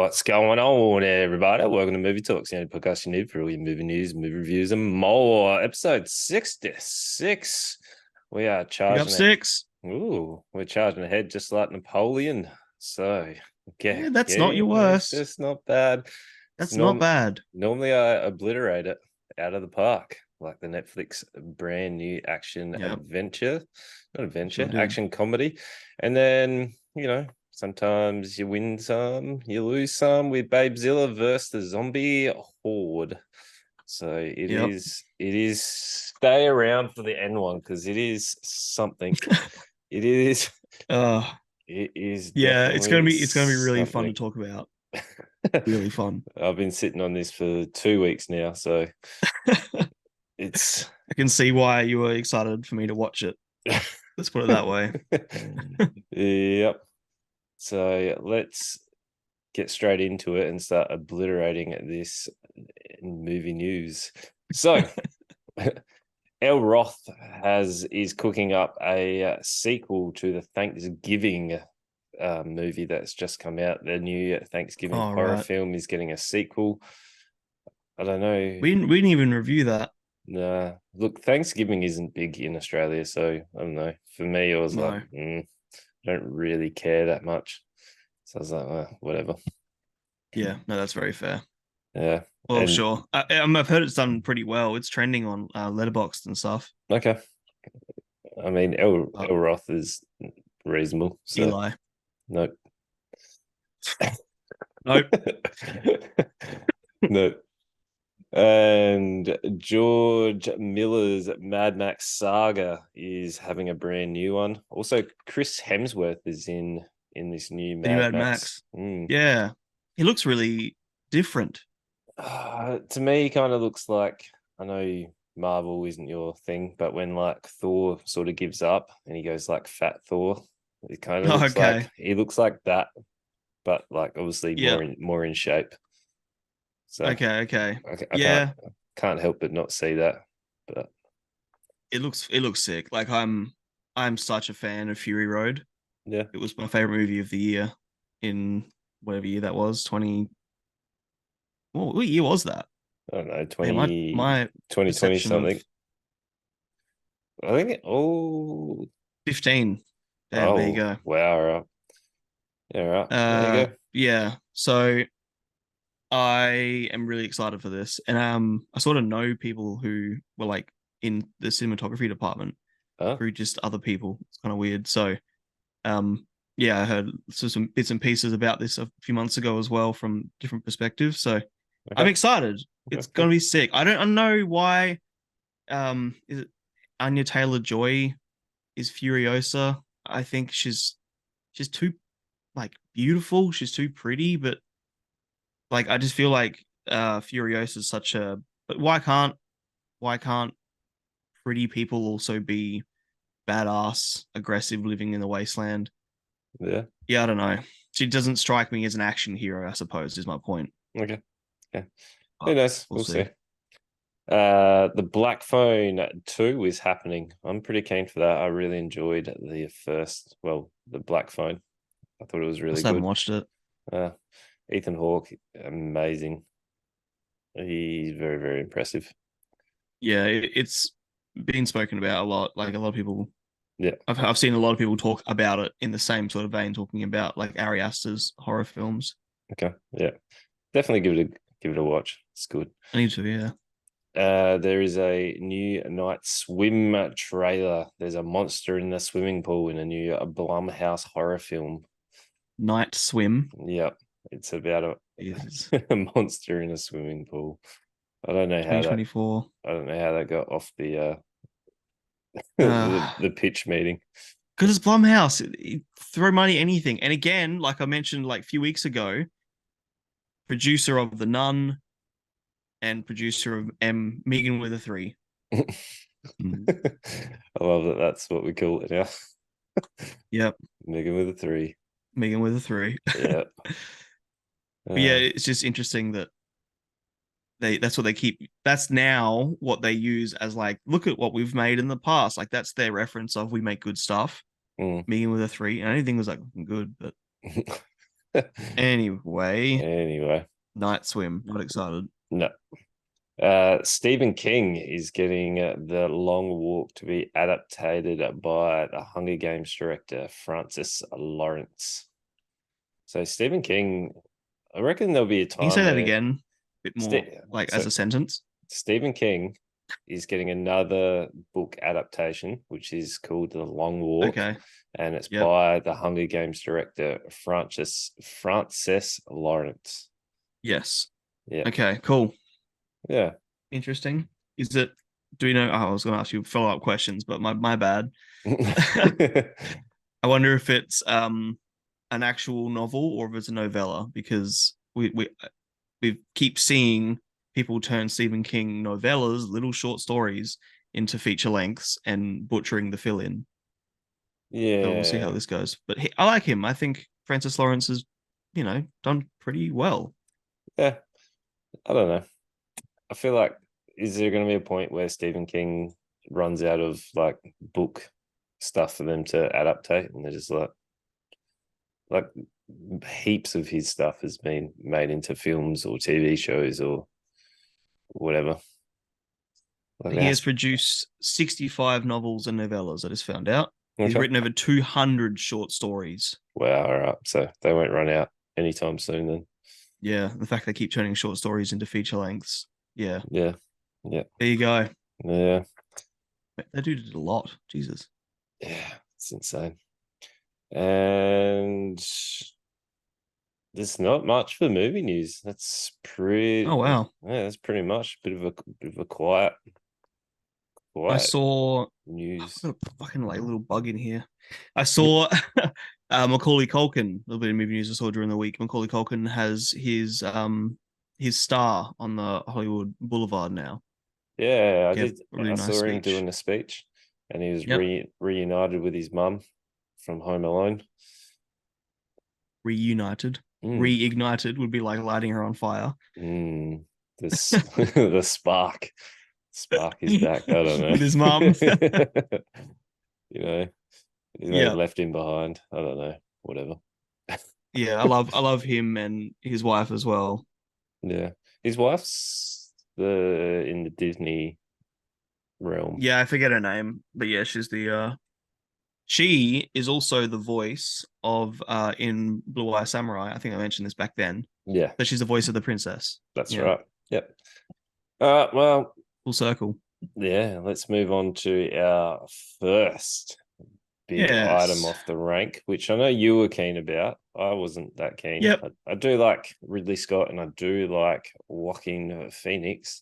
What's going on, everybody? Welcome to Movie Talks, the only podcast you need for all your movie news, movie reviews, and more. Episode 66. We are Pick up charging it. six. Ooh, we're charging ahead just like Napoleon. So, Yeah, that's not your it's worst. just not bad. That's not bad. Normally, I obliterate it out of the park, like the Netflix brand new action Yep. adventure, not adventure, Sure did. action comedy. And then, sometimes you win some, you lose some with Babeziila versus the zombie horde. So it Yep. is stay around for the end one because it is something. It is it is Yeah, it's gonna be really fun to something. talk about. Really fun. I've been sitting on this for 2 weeks now, so it's I can see why you were excited for me to watch it. Let's put it that way. Yep. So let's get straight into it and start obliterating this movie news. So El Roth is cooking up a sequel to the Thanksgiving movie that's just come out. The new Thanksgiving horror film is getting a sequel. I don't know. We didn't even review that. Nah, look, Thanksgiving isn't big in Australia, so I don't know. For me, it was like, I don't really care that much. So I was like, whatever. Yeah, no, that's very fair. Yeah. Well, sure. I've heard it's done pretty well. It's trending on Letterboxd and stuff. Okay. I mean, El Roth is reasonable. So Eli. Nope. Nope. Nope. And George Miller's Mad Max Saga is having a brand new one. Also, Chris Hemsworth is in this new Mad Max. Yeah, he looks really different. To me, he kind of looks like, I know Marvel isn't your thing, but when like Thor sort of gives up and he goes like Fat Thor, it kind of looks like he looks like that, but like obviously more in shape. So okay. I can't help but not see that. But it looks sick. Like I'm such a fan of Fury Road. Yeah, it was my favorite movie of the year in whatever year that was. What year was that? I don't know, 2020 something. I think 15. Damn, there you go. Wow, right. Yeah, right. There you go. Yeah. So I am really excited for this. And I sort of know people who were like in the cinematography department through just other people. It's kind of weird. So yeah, I heard some bits and pieces about this a few months ago as well from different perspectives. So I'm excited. It's gonna be sick. I don't know why is it Anya Taylor-Joy is Furiosa. I think she's too like beautiful. She's too pretty, but like I just feel like Furiosa is such a. But why can't pretty people also be badass, aggressive, living in the wasteland? Yeah, I don't know. She doesn't strike me as an action hero, I suppose, is my point. Okay. Who knows? We'll see. The Black Phone 2 is happening. I'm pretty keen for that. I really enjoyed the Black Phone. I thought it was really good. I haven't watched it. Ethan Hawke, amazing. He's very, very impressive. Yeah, it's been spoken about a lot. Like a lot of people. Yeah, I've seen a lot of people talk about it in the same sort of vein, talking about like Ari Aster's horror films. Okay, yeah, definitely give it a watch. It's good. I need to, yeah. There is a new Night Swim trailer. There's a monster in the swimming pool in a new Blumhouse horror film. Night Swim. Yep, it's about a monster in a swimming pool. I don't know how 2024. I don't know how that got off the the pitch meeting. Because it's Blumhouse. Throw money anything. And again, like I mentioned like a few weeks ago, producer of The Nun and producer of Megan with a 3. I love that that's what we call it now. Yep. Megan with a 3. Megan with a 3. Yep. But yeah, it's just interesting that that's now what they use as like, look at what we've made in the past. Like that's their reference of we make good stuff. Megan with a 3. And I didn't think it was like good, but Anyway, Night Swim. Not excited. No. Stephen King is getting The Long Walk to be adapted by the Hunger Games director Francis Lawrence. So Stephen King, I reckon there'll be a Can you time say that where again? A bit more as a sentence. Stephen King is getting another book adaptation, which is called The Long Walk. Okay. And it's by the Hunger Games director Francis Lawrence. Yes. Yeah. Okay, cool. Yeah. Interesting. Is it, do you know, I was going to ask you follow-up questions, but my bad. I wonder if it's an actual novel or if it's a novella, because we keep seeing people turn Stephen King novellas, little short stories, into feature lengths and butchering the fill-in. Yeah. So we'll see how this goes. But I like him. I think Francis Lawrence has, done pretty well. Yeah. I don't know. I feel like, is there going to be a point where Stephen King runs out of like book stuff for them to adaptate, and they're just like heaps of his stuff has been made into films or TV shows or whatever. Like he has produced 65 novels and novellas, I just found out. He's written over 200 short stories. Wow, all right. So they won't run out anytime soon then. Yeah, the fact they keep turning short stories into feature lengths. Yeah. Yeah. Yeah. There you go. Yeah. That dude did a lot. Jesus. Yeah, it's insane. And there's not much for movie news. That's pretty. Oh wow. Yeah, that's pretty much a bit of a quiet. I saw news. I've got a fucking like little bug in here. I saw Macaulay Culkin. A little bit of movie news I saw during the week. Macaulay Culkin has his star on the Hollywood Boulevard now. Yeah, I did. Really I nice saw him speech. doing a speech, and he was reunited with his mum from Home Alone. Reunited. Reignited would be like lighting her on fire. The the spark is back. I don't know. With his mum. They left him behind. I don't know. Whatever. Yeah, I love him and his wife as well. Yeah, his wife's in the Disney realm. Yeah, I forget her name, but yeah, she's she is also the voice of in Blue Eye Samurai. I think I mentioned this back then. Yeah, but she's the voice of the princess. That's right. Yep. Well, full circle. Yeah, let's move on to our first big item off the rank, which I know you were keen about. I wasn't that keen. Yep. I do like Ridley Scott and I do like Joaquin Phoenix.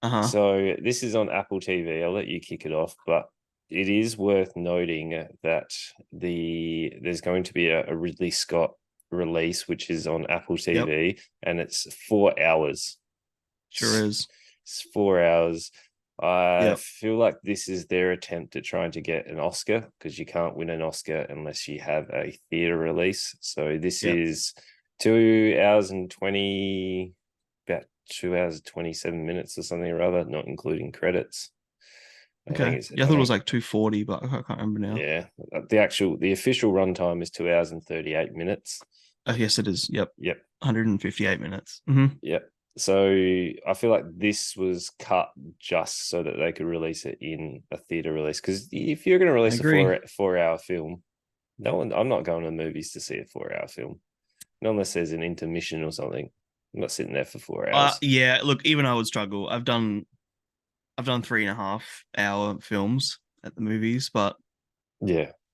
So this is on Apple TV. I'll let you kick it off, but it is worth noting that there's going to be a Ridley Scott release, which is on Apple TV, and it's 4 hours. Sure is. It's 4 hours. I feel like this is their attempt at trying to get an Oscar, because you can't win an Oscar unless you have a theater release. So this is 2 hours and 20, about 2 hours and 27 minutes or something or other, not including credits. Okay. I thought it was like 240, but I can't remember now. Yeah. The official runtime is 2 hours and 38 minutes. Yes, it is. Yep. 158 minutes. Yep. So I feel like this was cut just so that they could release it in a theater release. Because if you're going to release a 4-hour film, I'm not going to movies to see a 4-hour film, not unless there's an intermission or something. I'm not sitting there for 4 hours. Yeah, look, even I would struggle. I've done 3.5-hour films at the movies, but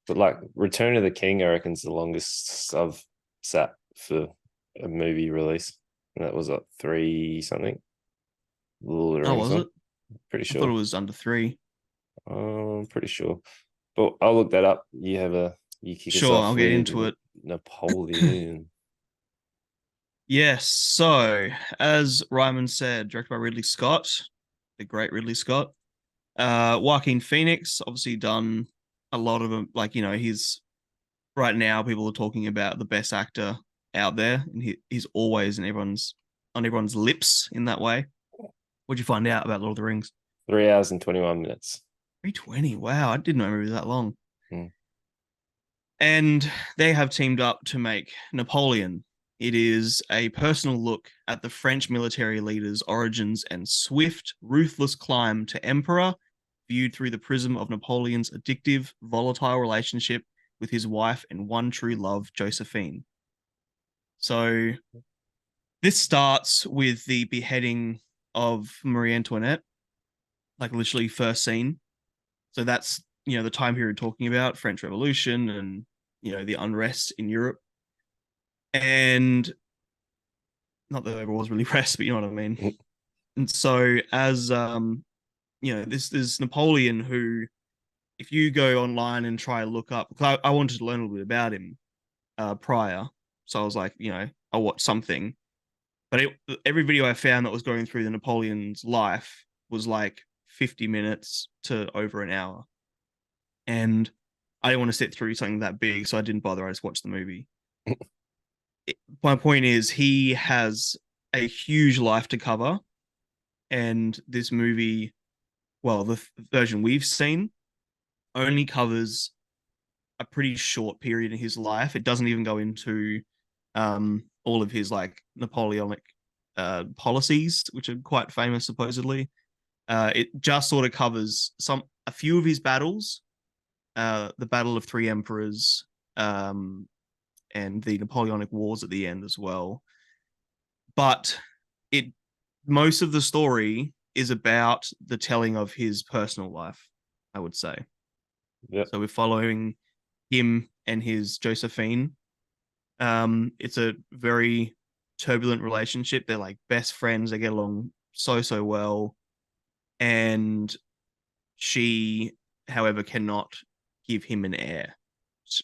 like Return of the King, I reckon, is the longest I've sat for a movie release. And that was 3 something. Was it? Pretty sure. I thought it was under 3. I'm pretty sure. But I'll look that up. You kick us off. I'll get into it. Napoleon. Yes. So, as Ryman said, directed by Ridley Scott, the great Ridley Scott. Joaquin Phoenix, obviously done a lot of them. Like, he's right now, people are talking about the best actor out there, and he's always on everyone's lips in that way. What'd you find out about Lord of the Rings? 3 hours and 21 minutes. 320. Wow, I didn't know it was that long. And they have teamed up to make Napoleon, It is a personal look at the French military leader's origins and swift, ruthless climb to emperor, viewed through the prism of Napoleon's addictive, volatile relationship with his wife and one true love, Josephine. So this starts with the beheading of Marie Antoinette, like literally first scene. So that's, the time period talking about French Revolution and, the unrest in Europe. And not that there ever was really rest, but you know what I mean. And so as this is Napoleon who, if you go online and try to look up, because I wanted to learn a little bit about him prior. So I was like, I'll watch something. But every video I found that was going through the Napoleon's life was like 50 minutes to over an hour. And I didn't want to sit through something that big, so I didn't bother. I just watched the movie. My point is, he has a huge life to cover. And this movie, well, the version we've seen only covers a pretty short period in his life. It doesn't even go into all of his like Napoleonic policies, which are quite famous supposedly. It just sort of covers a few of his battles, the Battle of Three Emperors, and the Napoleonic Wars at the end as well. But most of the story is about the telling of his personal life, I would say. Yep. So we're following him and his Josephine. It's a very turbulent relationship. They're like best friends. They get along so well. And she, however, cannot give him an heir.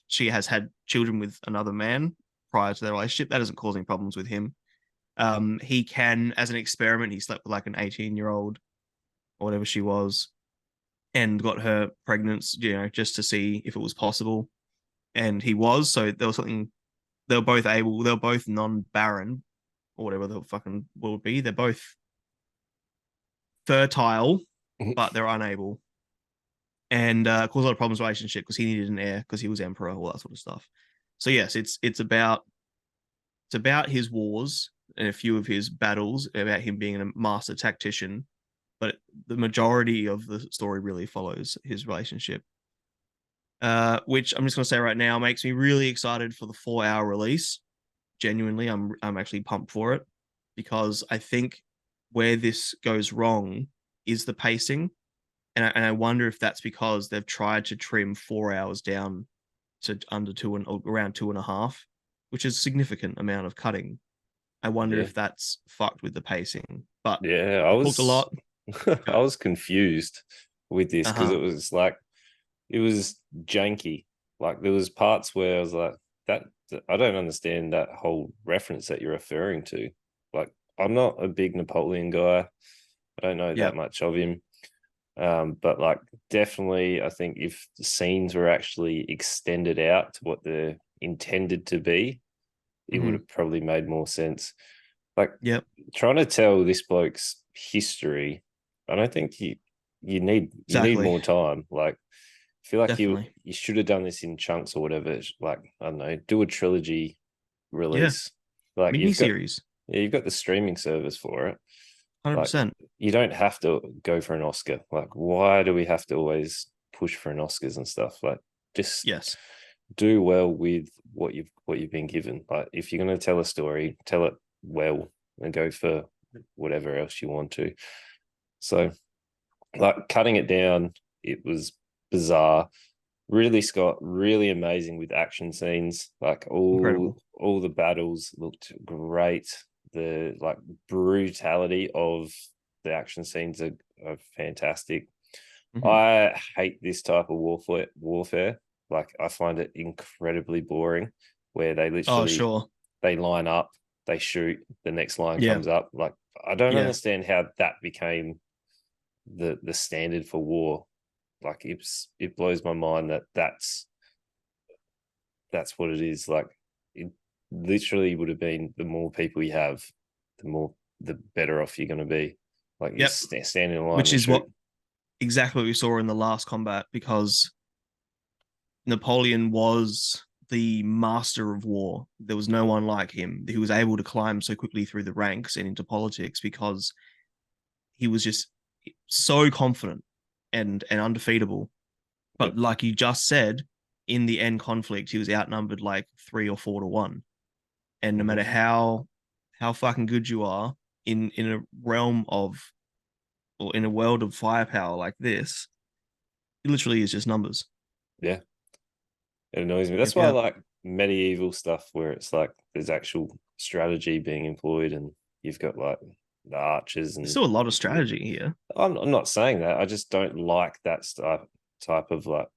She has had children with another man prior to their relationship. That doesn't cause any problems with him. He can, as an experiment, he slept with like an 18-year-old or whatever she was and got her pregnant, just to see if it was possible. And he was. So there was something, they were both non-barren or whatever the fucking will be. They're both fertile, but they're unable. And caused a lot of problems in the relationship because he needed an heir because he was emperor, all that sort of stuff. So yes, it's about his wars and a few of his battles, about him being a master tactician, but the majority of the story really follows his relationship, which I'm just going to say right now makes me really excited for the 4-hour release. Genuinely, I'm actually pumped for it, because I think where this goes wrong is the pacing, and I wonder if that's because they've tried to trim 4 hours down to under around 2.5, which is a significant amount of cutting. I wonder if that's fucked with the pacing. But yeah, I talked a lot. I was confused with this because it was like, it was janky. Like there was parts where I was like, that I don't understand that whole reference that you're referring to. Like, I'm not a big Napoleon guy. I don't know that much of him. But like, definitely, I think if the scenes were actually extended out to what they're intended to be, it would have probably made more sense. Like, trying to tell this bloke's history, I don't think you need more time. Like, I feel like you should have done this in chunks or whatever. Like, I don't know, do a trilogy release. Like mini-series. You've got the streaming service for it. 100%. Like, you don't have to go for an Oscar. Like, why do we have to always push for an Oscars and stuff? Like, just do well with what you've been given. Like, if you're going to tell a story, tell it well and go for whatever else you want to. So, like, cutting it down, it was bizarre. Really, Scott, really amazing with action scenes. Like, all the battles looked great. The like brutality of the action scenes are fantastic. I hate this type of warfare. Like, I find it incredibly boring, where they literally they line up, they shoot, the next line comes up. Like, I don't understand how that became the standard for war. Like, it blows my mind that that's what it is. Like, it literally would have been, the more people you have, the better off you're going to be. Like, you stand in line, which is exactly what we saw in the last combat, because Napoleon was the master of war. There was no one like him who was able to climb so quickly through the ranks and into politics because he was just so confident and undefeatable. But like you just said, in the end conflict, he was outnumbered like 3 or 4 to 1. And no matter how fucking good you are in a realm of or in a world of firepower like this, it literally is just numbers. Yeah, it annoys me. That's Yep, why I yep. like medieval stuff where it's like there's actual strategy being employed, and you've got like the archers There's and. still a lot of strategy here. I'm not saying that. I just don't like that type of like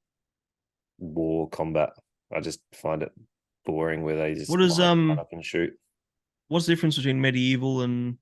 war combat. I just find it boring where they just What is line up and shoot. what's the difference between medieval and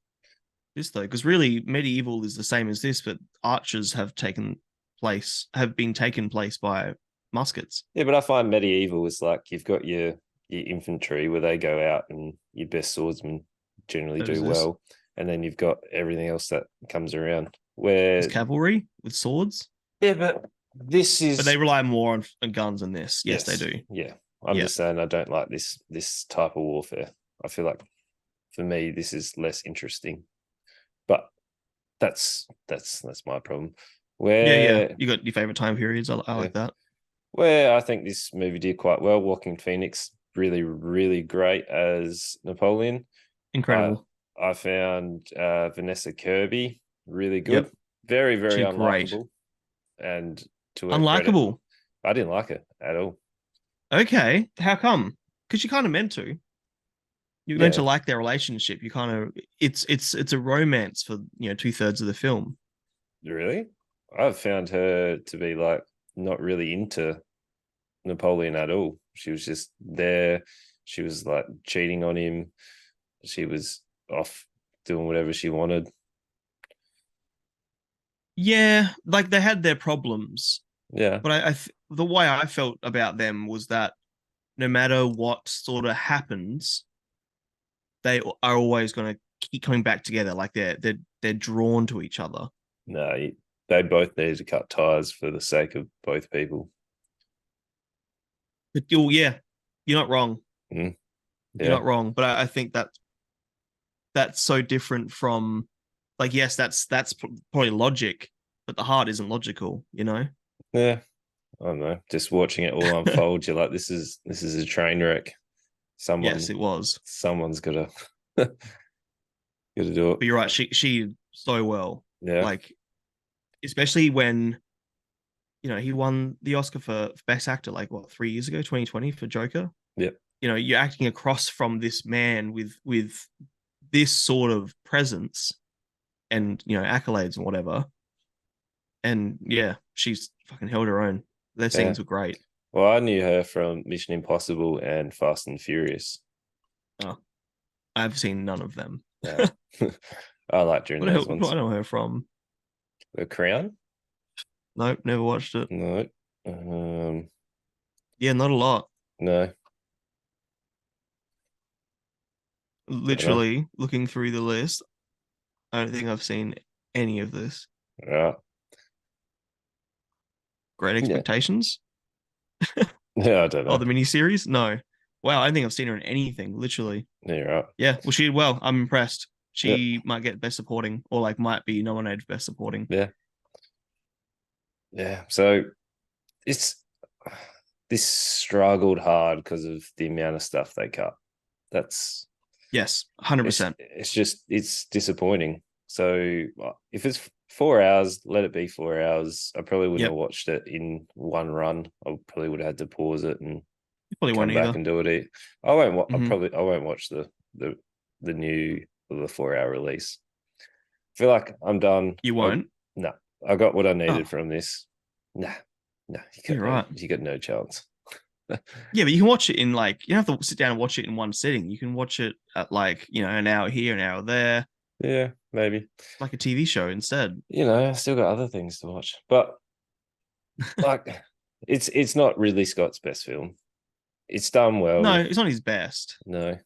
this though? Because really medieval is the same as this, but archers have been taken place by muskets. Yeah, but I find medieval is like you've got your infantry where they go out and your best swordsmen generally So is do this. well, and then you've got everything else that comes around. It's Where cavalry with swords. yeah, but this But is they rely more on guns than this. Yes, they yes, do. yeah. I'm Yeah. just saying I don't like this type of warfare. I feel like for me this is less interesting, but that's my problem. Yeah, yeah. Where You got your favorite time periods. I yeah, like that. where I think this movie did quite well. Walking Phoenix, really, really great as Napoleon. I Incredible. I found Vanessa Kirby really good. Yep. Very, very She's great. unlikable. And to her credit, Unlikable. I didn't like her at all. Okay. How come? Because you kind of meant to. You're meant to Yeah, like their relationship. You kind of it's a romance for 2/3 of the film. really. I found her to be like not really into Napoleon at all. She was just there. She was like cheating on him. She was off doing whatever she wanted. Yeah, like they had their problems, Yeah. but the way I felt about them was that no matter what sort of happens, they are always going to keep coming back together. Like they're drawn to each other. No, they both needed to cut ties for the sake of both people. But yeah, you're not wrong. Mm, You're yeah. not wrong. But I think that's so different from like yes, that's probably logic, but the heart isn't logical. Yeah. I don't know. Just watching it all unfold, you're like, this is a train wreck. Yes, Someone it was. someone's gotta gotta do it. But you're right. She did so well. Yeah. Like especially when he won the Oscar for Best Actor like what 3 years ago, 2020 for Joker. Yep. You're acting across from this man with this sort of presence and accolades and whatever. And yeah, she's fucking held her own. Their Yeah. scenes were great. Well, I knew her from Mission Impossible and Fast and Furious. Oh, I've seen none of them. Yeah. I liked her in those What do ones. I know her from? The Crown? Nope, never watched it. No. Um, Yeah, not a lot. no. Don't know. Literally looking through the list, I don't think I've seen any of this. Right. Great Yeah. Expectations? Yeah, I don't Oh, know. the miniseries? No. Wow, I don't think I've seen her in anything, literally. Yeah, right. Yeah, well, she did well. I'm impressed. Yeah. She might get Best Supporting or like might be nominated for Best Supporting. Yeah. Yeah. So it's this struggled hard because of the amount of stuff they cut. That's Yes, it's 100%. it's just it's disappointing. So if it's 4 hours, let it be 4 hours. I probably wouldn't Yep, have watched it in one run. I probably would have had to pause it and you probably won't come back either. and do it. I won't. Mm-hmm. I won't watch the new the 4 hour release. I feel like I'm done. You won't? No, I got what I needed Oh, from this. Nah, you're right. you got no chance. Yeah, but you can watch it in like, you don't have to sit down and watch it in one sitting. You can watch it at like, an hour here, an hour there, Yeah, maybe. like a TV show instead. I still got other things to watch, but like, it's not Ridley Scott's best film. It's done No, well. it's not his best. No,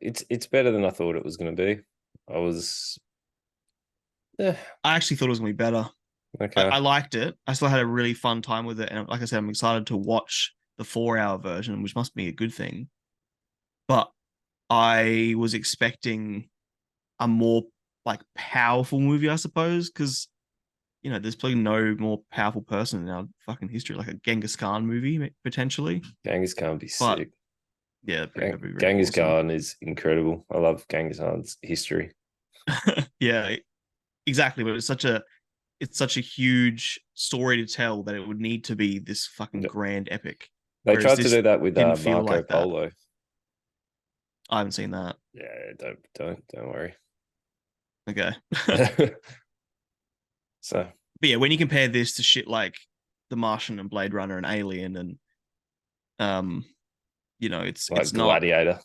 it's better than I thought it was going to be. I was, yeah, I actually thought it was going to be better. okay, I liked it. I still had a really fun time with it. And like I said, I'm excited to watch the 4-hour version, which must be a good thing. But I was expecting a more like powerful movie, I suppose, because there's probably no more powerful person in our fucking history, like a Genghis Khan movie potentially. Genghis Khan would be But sick. yeah, that'd be very Genghis awesome. Khan is incredible. I love Genghis Khan's history. Yeah, exactly. But it's such a huge story to tell that it would need to be this fucking grand epic. They Whereas tried to this do that with didn't feel Marco like that. Polo. I haven't seen that. Yeah, don't worry. Okay. So, But yeah, when you compare this to shit like The Martian and Blade Runner and Alien and um, like it's not. Gladiator.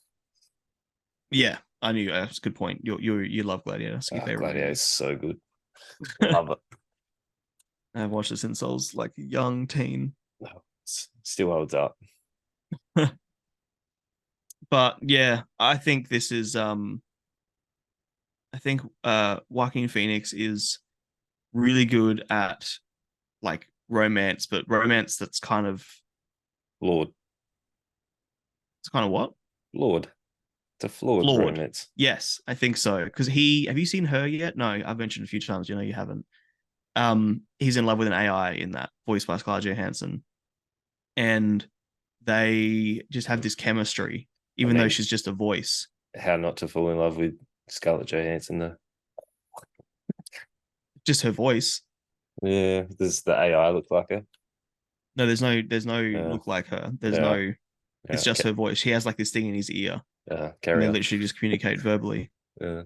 Yeah, I knew that's a good point. You love Gladiator. It's your favorite Gladiator movie. is so good. Love it. I've watched it since I was like a young teen. No, still holds up. But yeah, I think this is I think Joaquin Phoenix is really good at like romance, but romance that's kind of Lord. it's kind of what? Lord. It's a flawed Flawed. romance. Yes, I think so. Because have you seen Her yet? No, I've mentioned a few times. You haven't. He's in love with an AI in that, voiced by Scarlett Johansson, and they just have this chemistry, I even though mean, she's just a voice. how not to fall in love with Scarlett Johansson though. Just her voice. Yeah, does the AI look like her? No, there's no Uh, look like her. There's yeah, no. It's yeah. just her voice. She has like this thing in his ear, and Carry they on. literally just communicate verbally. Yeah.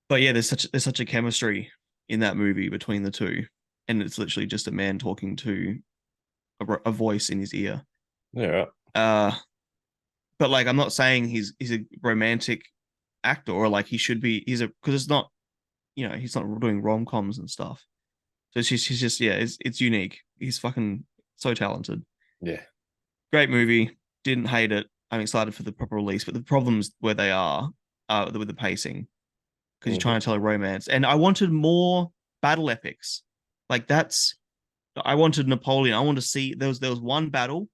But yeah, there's such a chemistry in that movie between the two, and it's literally just a man talking to a voice in his ear. Yeah, right. Uh, but like I'm not saying he's a romantic actor or like he should be. Because it's not he's not doing rom coms and stuff. So he's just yeah, it's unique. He's fucking so talented. Yeah. Great movie. Didn't hate it. I'm excited for the proper release, but the problems where they are with the pacing because you're Mm-hmm. trying to tell a romance, and I wanted more battle epics. Like I wanted Napoleon. I wanted to see there was one battle,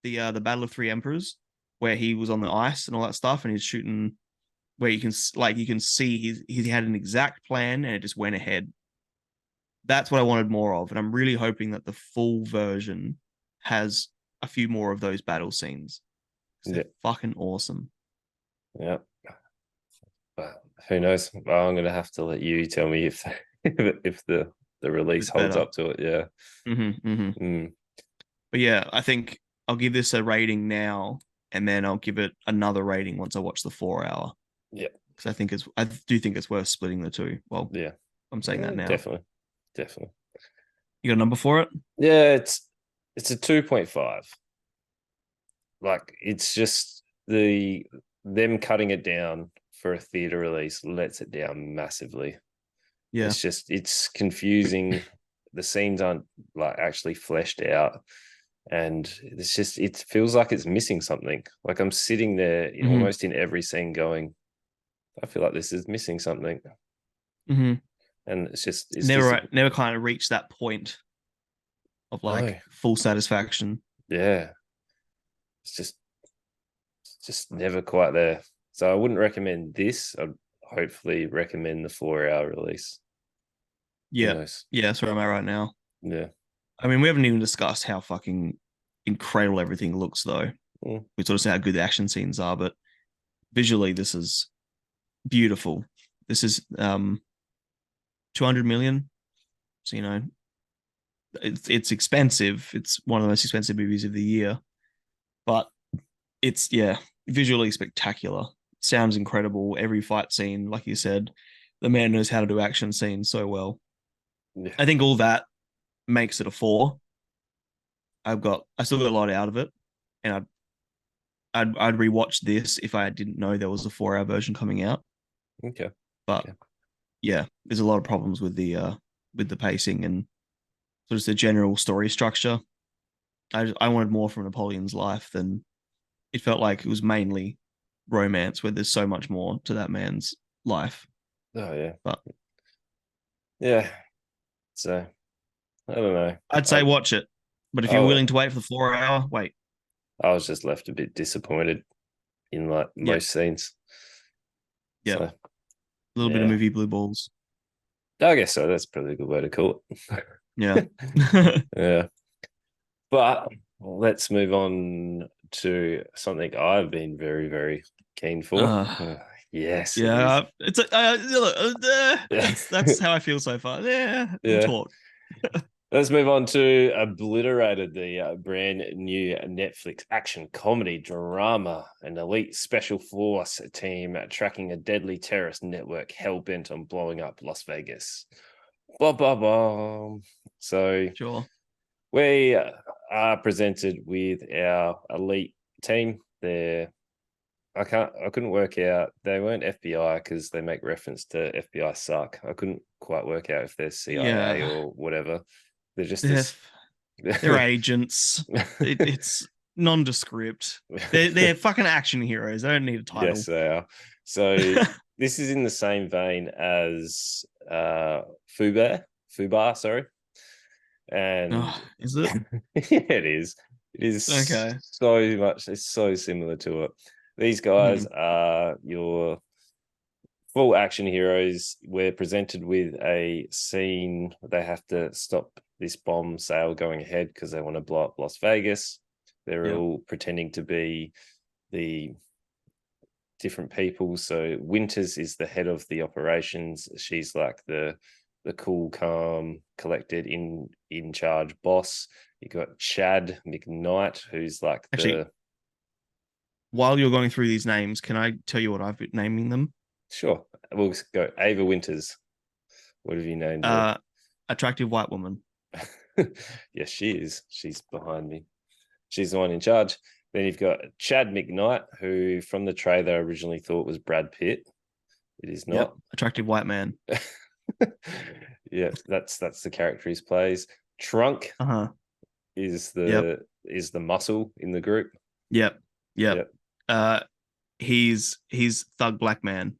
the Battle of Three Emperors, where he was on the ice and all that stuff, and he's shooting where you can see he had an exact plan and it just went ahead. That's what I wanted more of, and I'm really hoping that the full version has a few more of those battle scenes. They're fucking awesome. Yeah. But who knows? Well, I'm gonna have to let you tell me if if the release holds up to it. Yeah. Mm-hmm, mm-hmm. Mm. But yeah, I think I'll give this a rating now, and then I'll give it another rating once I watch the 4 hour. Yeah. Because I do think it's worth splitting the two. Well, Yeah. I'm saying that now. Definitely. You got a number for it? Yeah, it's a 2.5. Like it's just them cutting it down for a theater release lets it down massively. Yeah. It's confusing. The scenes aren't like actually fleshed out. And it feels like it's missing something. Like I'm sitting there almost in every scene going, I feel like this is missing something. Mm-hmm. And it's never kind of reached that point of like full satisfaction. Yeah. It's just never quite there. So I wouldn't recommend this. I'd hopefully recommend the 4 hour release. Yeah. Yeah, that's where I'm at right now. Yeah. I mean, we haven't even discussed how fucking incredible everything looks, though. Mm. We sort of say how good the action scenes are, but visually, this is beautiful. This is 200 million. So it's expensive. It's one of the most expensive movies of the year, but it's visually spectacular. Sounds incredible. Every fight scene, like you said, the man knows how to do action scenes so well. Yeah. I think all that makes it a 4. I still got a lot out of it, and I'd rewatch this if I didn't know there was a 4 hour version coming out. Okay. But yeah, there's a lot of problems with the pacing and sort of the general story structure. I wanted more from Napoleon's life than it felt like it was mainly romance, where there's so much more to that man's life. Oh yeah. But yeah. So I don't know. I'd say watch it. But if you're Oh, willing to wait for the 4 hour, wait. I was just left a bit disappointed in like Yep. most scenes. Yep. So A little bit of yeah, movie blue balls. I guess so. That's probably a good way to call Yeah. it. Yeah, but let's move on to something I've been very, very keen for. uh, Yes, it is. yeah. That's how I feel so far. Yeah. We'll Yeah. talk. Let's move on to Obliterated, the brand new Netflix action comedy drama. An elite special force team tracking a deadly terrorist network hell bent on blowing up Las Vegas. Blah, blah, blah. So Sure. we are presented with our elite team. I couldn't work out. They weren't FBI because they make reference to FBI suck. I couldn't quite work out if they're CIA Yeah. or whatever. They're just They're, this. they're agents. It's nondescript. They're fucking action heroes. They don't need a Yes, title. they are. So this is in the same vein as Fubar, sorry. And Oh, is it? yeah, it is. It is Okay. so much. It's so similar to it. These guys Hmm. are your full action heroes. We're presented with a scene. They have to stop this bomb sale going ahead because they want to blow up Las Vegas. They're Yeah. all pretending to be the different people. So Winters is the head of the operations. She's like the cool, calm, collected, in charge boss. You got Chad McKnight, who's like Actually, the while you're going through these names, can I tell you what I've been naming them? sure. We'll go Ava Winters. What have you named her? Uh, attractive white woman. Yes, she is. She's behind me. She's the one in charge. Then you've got Chad McKnight, who from the trailer originally thought was Brad Pitt. It is Yep. not. Attractive white man. Yeah, that's the character he plays. Trunk Uh huh. is Yep. the muscle in the group. Yep. Yep. Yep. Uh, he's thug black man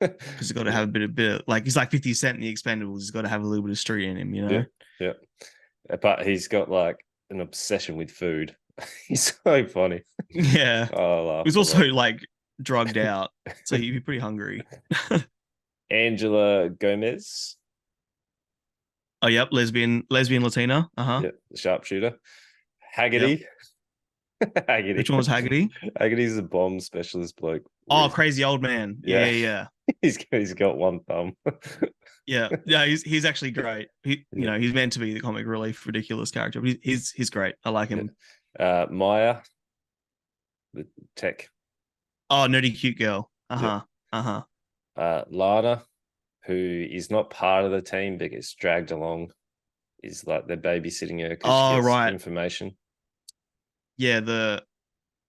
because he's got to Yeah. have a bit like he's like 50 Cent in the Expendables. He's got to have a little bit of street in him, you Yeah. know. Yeah. But he's got like an obsession with food. He's so funny. Yeah. Oh, I He was laughed a also lot. like drugged out, so he'd be pretty hungry. Angela Gomez. Oh, yep, lesbian Latina. Uh huh. Yeah, the sharpshooter. Yep. Haggerty. Which one Haggerty. was Haggerty? Haggerty's a bomb specialist bloke. Where Oh, crazy old man. Yeah, yeah, yeah, he's got one thumb. yeah, yeah. He's actually great. Yeah, He's meant to be the comic relief, ridiculous character, but he's great. I like yeah. him. Maya, the tech. Oh, nerdy cute girl. Uh Yeah. huh. Uh huh. Lana, who is not part of the team but gets dragged along, is like they're babysitting her because she Oh, gets right. information. Yeah.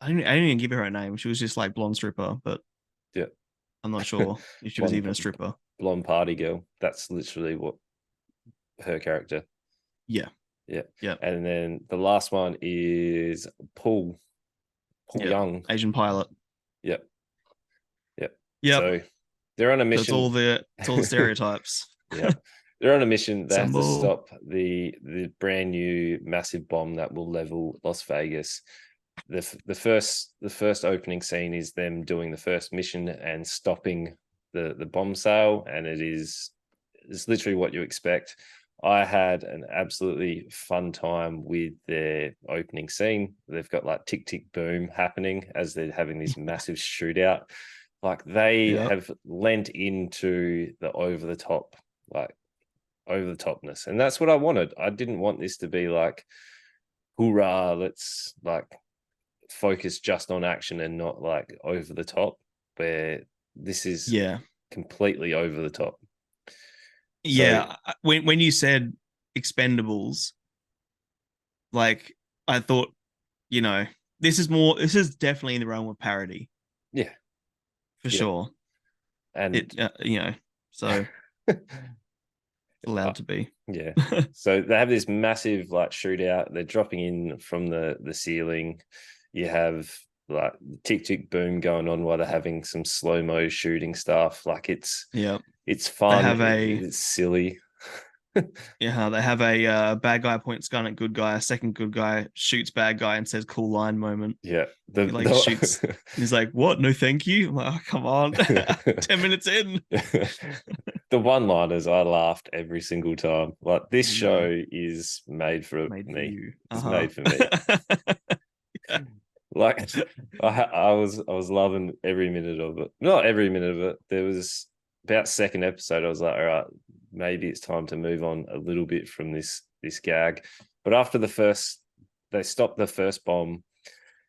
I didn't even give her a name. She was just like blonde stripper, but Yeah. I'm not sure if she was blonde even a stripper. blonde party girl. That's literally what her character. Yeah. Yeah. Yeah. And then the last one is Paul Yeah. Young. Asian pilot. Yep. Yep. Yep. So they're on a So mission. it's all the stereotypes. Yeah. They're on a mission. They have to Symbol. stop the brand new massive bomb that will level Las Vegas. The first opening scene is them doing the first mission and stopping the bomb sale, and it's literally what you expect. I had an absolutely fun time with their opening scene. They've got like tick tick boom happening as they're having this massive shootout. Like they Yep. have lent into the like over the topness, and that's what I wanted. I didn't want this to be like, hoorah, let's like focus just on action and not like over the top. Where this is Yeah. completely over the top. So Yeah. When you said Expendables, like I thought, this is definitely in the realm of parody yeah, for yeah, sure. and So allowed to be. yeah. So they have this massive like shootout. They're dropping in from the ceiling. You have like tick tick boom going on while they're having some slow mo shooting stuff. Like it's Yeah. They fun. have a It's silly. Yeah, they have a bad guy points gun at good guy, a second good guy shoots bad guy and says cool line moment. Yeah. He like shoots. He's like, what? No, thank you. I'm like, oh, come on. 10 minutes in. The one-liners, I laughed every single time. Like, this Yeah. show is made for Made for me. you. It's Uh-huh. made for me. Yeah. Like, I was loving every minute of it. Not every minute of it. There was about second episode, I was like, all right, maybe it's time to move on a little bit from this gag. But after they stopped the first bomb,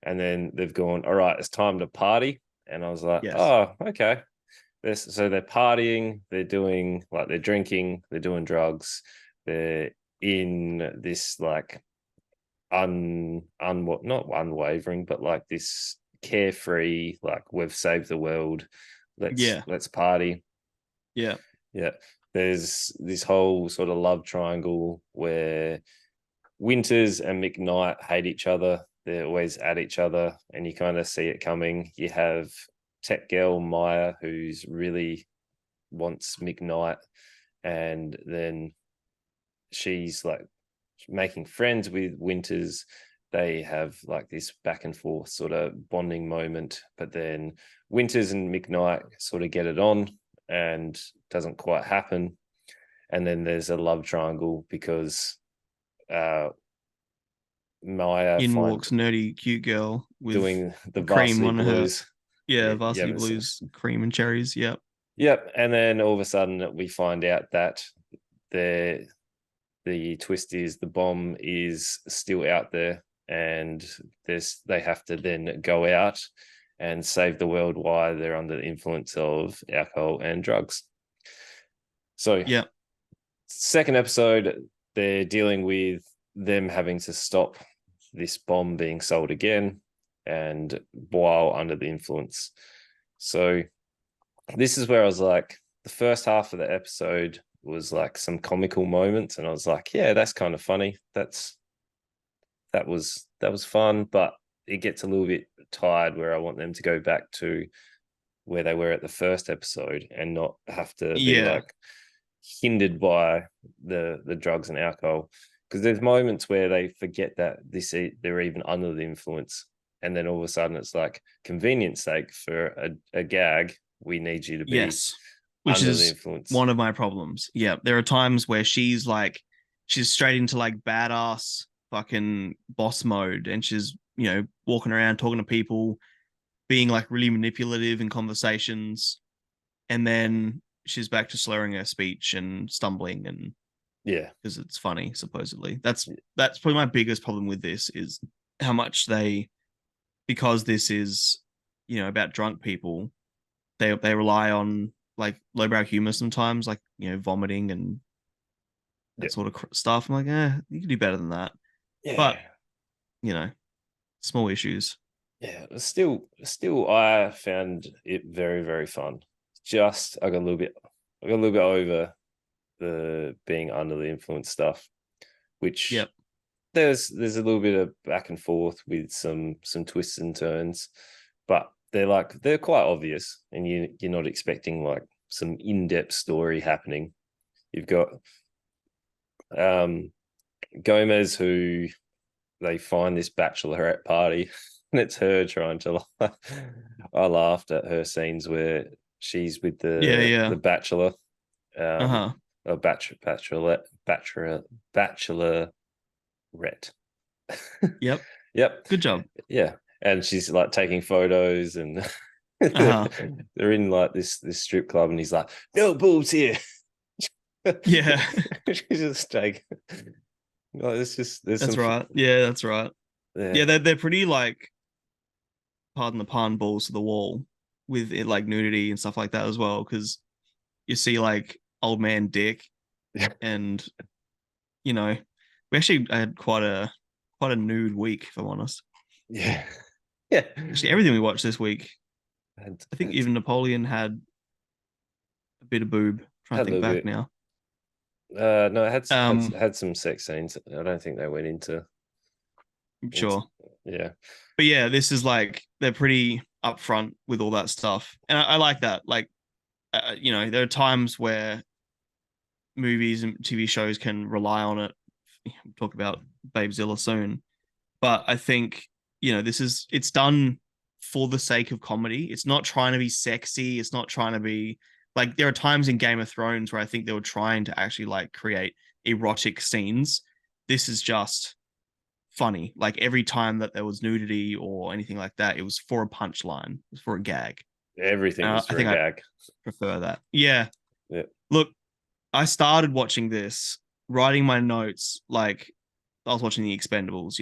and then they've gone, all right, it's time to party. And I was like, Yes. oh, okay. So they're partying, they're drinking, they're doing drugs, they're in this like not unwavering, but like this carefree, like we've saved the world. Yeah. Let's party. Yeah. Yeah. There's this whole sort of love triangle where Winters and McKnight hate each other. They're always at each other, and you kind of see it coming. You have tech girl Maya, who's really wants McKnight, and then she's like making friends with Winters. They have like this back and forth sort of bonding moment, but then Winters and McKnight sort of get it on and doesn't quite happen. And then there's a love triangle because Maya In finds walks nerdy cute girl with doing the cream varsity on her. blues. Yeah, You varsity haven't seen. blues, cream and cherries. Yep. Yep. And then all of a sudden we find out that the twist is the bomb is still out there, and they have to then go out and save the world while they're under the influence of alcohol and drugs. So Yeah. second episode, they're dealing with them having to stop this bomb being sold again, and while under the influence. So this is where I was like, the first half of the episode was like some comical moments, and I was like, yeah, that's kind of funny. That was fun, but it gets a little bit tired where I want them to go back to where they were at the first episode and not have to be Yeah. like hindered by the drugs and alcohol, because there's moments where they forget that they're even under the influence, and then all of a sudden it's like, convenience sake for a gag, we need you to be Yes. Which under the is influence. one of my problems. Yeah. There are times where she's straight into like badass fucking boss mode, and she's, walking around talking to people, being like really manipulative in conversations, and then she's back to slurring her speech and stumbling, and Yeah. because it's funny, supposedly. That's probably my biggest problem with this, is how much because this is, about drunk people, they rely on like lowbrow humor sometimes, like, vomiting and that sort of stuff. I'm like, you could do better than that. Yeah. But, small issues. Yeah. Still, I found it very, very fun. Just I got a little bit over the being under the influence stuff, which Yep. there's a little bit of back and forth with some twists and turns, but they're quite obvious, and you're not expecting like some in-depth story happening. You've got Gomez, who they find this bachelorette party, and it's her trying to I laughed at her scenes where she's with the bachelor, Uh-huh. bachelorette. Yep. Yep. Good job. Yeah. And she's like taking photos, and Uh-huh. they're in like this strip club, and he's like, no boobs here. Yeah. She's just taking. No, it's just That's right. Yeah, that's right. Yeah. Yeah, they're pretty like, pardon the pun, balls to the wall with it, like nudity and stuff like that as well. Because you see like old man Dick, and we actually had quite a nude week, if I'm honest. Yeah. Yeah. Actually, everything we watched this week, I think even Napoleon had a bit of boob. Trying to think back bit. now. No, it had some sex scenes. I don't think they went into. Sure. Yeah. But yeah, this is like, they're pretty upfront with all that stuff, and I like that. Like, there are times where movies and TV shows can rely on it. We'll talk about Babeziila soon, but I think it's done for the sake of comedy. It's not trying to be sexy. It's not trying to be like there are times in Game of Thrones where I think they were trying to actually like create erotic scenes. This is just funny. Like every time that there was nudity or anything like that, it was for a punchline, it was for a gag. Everything was for I a think I gag. prefer that. Yeah. Yeah. Look, I started watching this, writing my notes like I was watching the Expendables,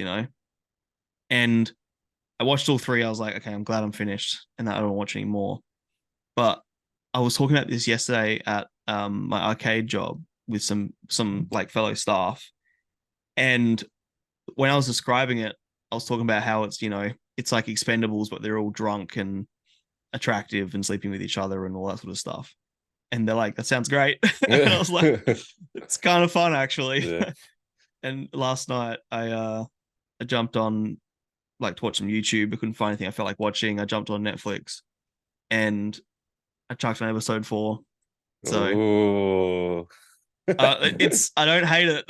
and I watched all three. I was like, okay, I'm glad I'm finished and that I don't watch anymore. But I was talking about this yesterday at my arcade job with some like fellow staff, and when I was describing it, I was talking about how it's like Expendables, but they're all drunk and attractive and sleeping with each other and all that sort of stuff. And they're like, that sounds great. And I was like, it's kind of fun actually. Yeah. And last night I jumped on like to watch some YouTube. I couldn't find anything I felt like watching. I jumped on Netflix and I chucked on episode 4. So Ooh. it's I don't hate it.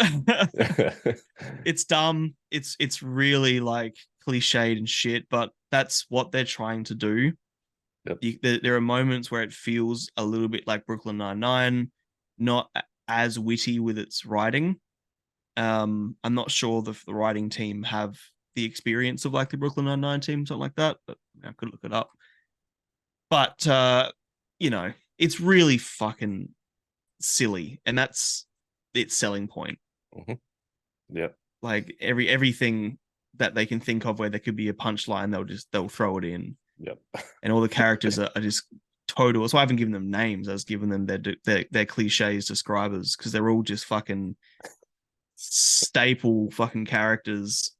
It's dumb. It's really like cliched and shit, but that's what they're trying to do. Yep. There are moments where it feels a little bit like Brooklyn Nine-Nine, not as witty with its writing. I'm not sure the writing team have the experience of like the Brooklyn Nine-Nine team, something like that, but I could look it up. But it's really fucking silly, and that's its selling point. Mm-hmm. Yep. Like everything that they can think of where there could be a punchline, they'll throw it in. Yep. And all the characters are just total. So I haven't given them names. I was giving them their cliches describers because they're all just fucking staple fucking characters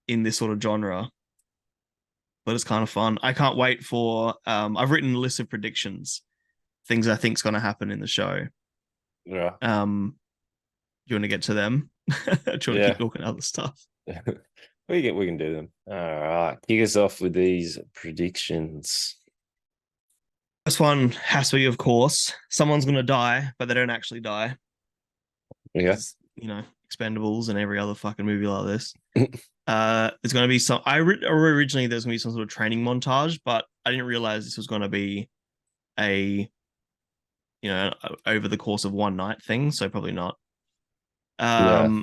in this sort of genre. But it's kind of fun. I can't wait for. I've written a list of predictions, things I think is going to happen in the show. Yeah. You want to get to them? Do you want to keep talking other stuff? We can do them. All right. Kick us off with these predictions. First one has to be, of course, someone's going to die, but they don't actually die. Yeah. Expendables and every other fucking movie like this. There's going to be some. Originally there's going to be some sort of training montage, but I didn't realize this was going to be a over the course of one night thing. So probably not. Yeah.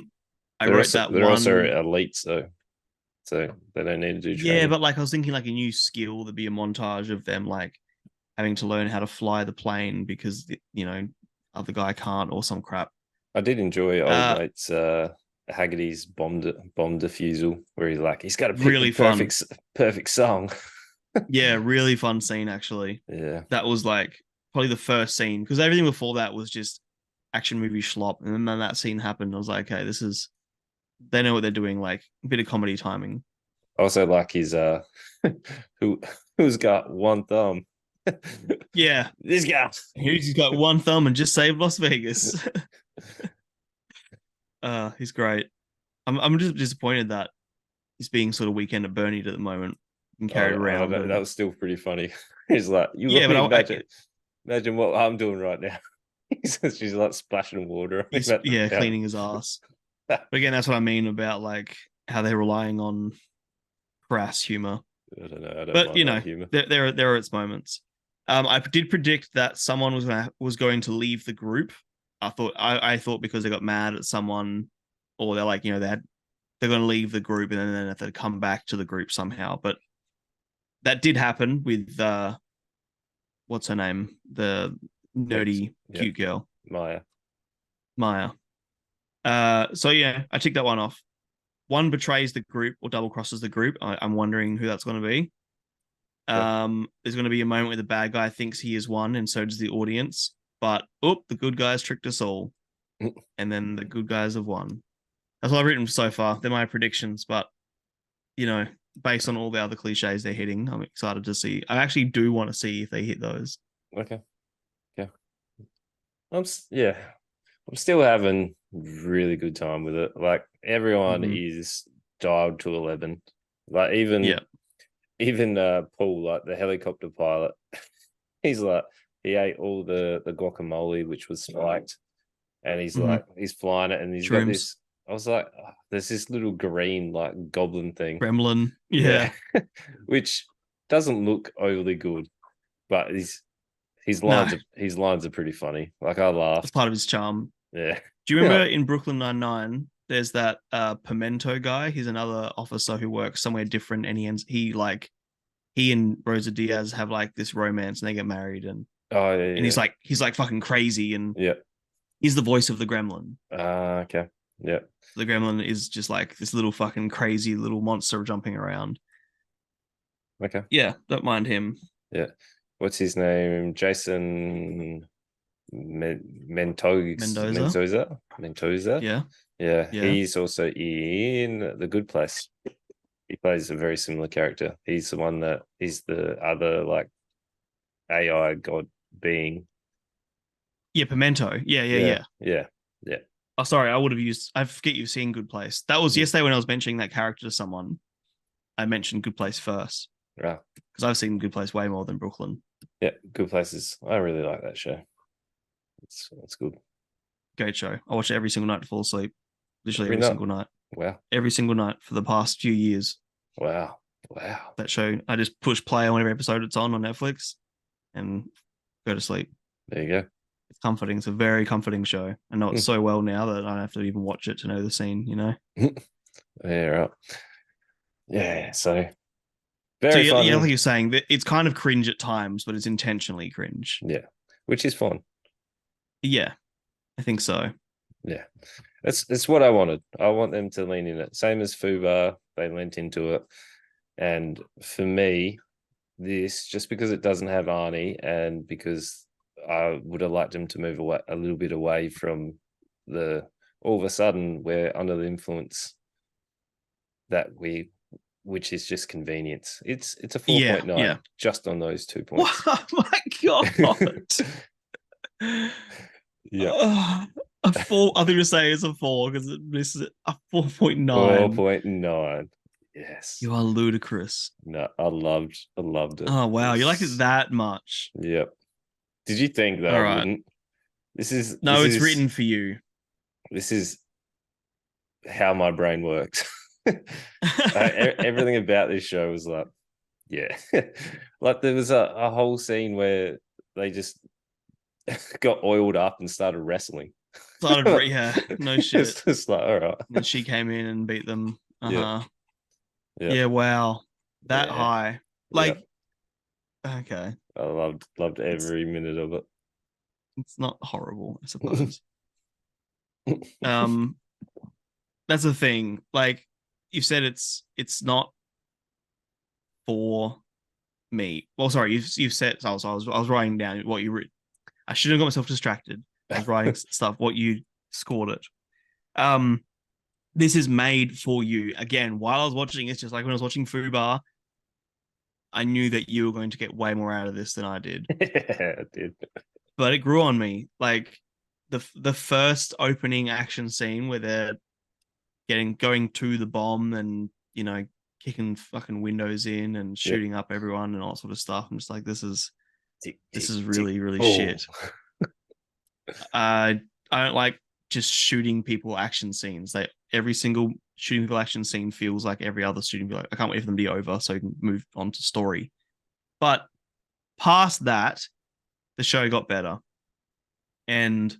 I wrote that they're one. also elites though, so they don't need to do training. Yeah, but like I was thinking like a new skill. There'd be a montage of them like having to learn how to fly the plane because other guy can't or some crap. I did enjoy old mates Haggerty's bomb defusal where he's got to pick really the perfect song. Yeah, really fun scene actually. Yeah, that was like probably the first scene because everything before that was just action movie schlop, and then that scene happened. I was like, okay, they know what they're doing. Like a bit of comedy timing. Also, like his who's got one thumb. Yeah, this guy. He's got one thumb and just saved Las Vegas. He's great. I'm just disappointed that he's being sort of Weekend at Bernie at the moment and carried around. That was still pretty funny. He's like, imagine what I'm doing right now. She's like splashing water. Cleaning his ass. But again, that's what I mean about like how they're relying on crass humor. I don't know. But there are its moments. I did predict that someone was going to leave the group. I thought because they got mad at someone, or they're like they're going to leave the group and then they have to come back to the group somehow. But that did happen with what's her name, the nerdy cute girl, Maya. So yeah, I ticked that one off. One betrays the group or double crosses the group. I'm wondering who that's going to be. There's going to be a moment where the bad guy thinks he is one, and so does the audience. But the good guys tricked us all, and then the good guys have won. That's what I've written so far. They're my predictions, but based on all the other cliches they're hitting, I'm excited to see. I actually do want to see if they hit those. Okay. Yeah. I'm still having really good time with it. Like everyone is dialed to 11. Like even Paul, like the helicopter pilot, he's like he ate all the guacamole which was spiked. and he's like he's flying it, and he's got Shrooms. this. I was like, oh, there's this little green like goblin thing, Gremlin. Yeah. which doesn't look overly good, but his No, lines are pretty funny. Like I that's laughed. part of his charm. Yeah. Do you remember in Brooklyn Nine-Nine, there's that Pimento guy? He's another officer who works somewhere different, and he and Rosa Diaz have like this romance, and they get married, and Oh yeah, and he's like fucking crazy, and yeah. he's the voice of the Gremlin. Okay. Yeah. The Gremlin is just like this little fucking crazy little monster jumping around. Okay. Yeah, don't mind him. Yeah. What's his name? Jason Mendoza. Mendoza. Yeah, Yeah. yeah. He's also in The Good Place. He plays a very similar character. He's the one that is the other like AI god being. Yeah, Pimento. Yeah, yeah, Yeah. yeah. Yeah. Yeah. Oh, sorry, I forget you've seen Good Place. That was yesterday when I was mentioning that character to someone. I mentioned Good Place first. Right. Because I've seen Good Place way more than Brooklyn. Yeah. Good Places. I really like that show. It's good. Great show. I watch it every single night to fall asleep. Literally Every every night. single night. Wow. Every single night for the past few years. Wow. Wow. That show. I just push play on whatever episode it's on Netflix and go to sleep. There you go. It's comforting. It's a very comforting show. I know it's so well now that I don't have to even watch it to know the scene, you know? Yeah, right. Yeah, so very funny. Yeah, like you're saying, that it's kind of cringe at times, but it's intentionally cringe. Yeah, which is fun. Yeah, I think so. Yeah, it's what I wanted. I want them to lean in it. Same as Fubar, they leant into it. And for me, this, just because it doesn't have Arnie, and because I would have liked him to move away a little bit away from the all of a sudden we're under the influence which is just convenience. It's a 4.9 just on those 2 points. Oh my god. Yeah. A 4. I think you say it's a 4 because it misses a 4.9. 4.9. Yes. You are ludicrous. No, I loved it. Oh wow, you like it that much. Yep. Did you think that All I right. wouldn't? It's written for you. This is how my brain works. Everything about this show was like, yeah. Like there was a whole scene where they just got oiled up and started wrestling. Yeah, no shit. It's just like, all right. And she came in and beat them. Yeah. Yeah, wow. That high. Like, okay. I loved every minute of it. It's not horrible, I suppose. That's the thing. Like you said, it's not for me. Well, sorry, you've said. So I was writing down what you wrote. I shouldn't have got myself distracted. I was writing stuff. What you scored it. This is made for you. Again, while I was watching, it's just like when I was watching Fubar, I knew that you were going to get way more out of this than I did. Yeah, I did. But it grew on me. Like the first opening action scene where they're going to the bomb and, you know, kicking fucking windows in and shooting up everyone and all that sort of stuff. I'm just like, this is really, really shit. I don't like just shooting people action scenes. Every single shooting people action scene feels like every other shooting people. I can't wait for them to be over so we can move on to story. But past that, the show got better. And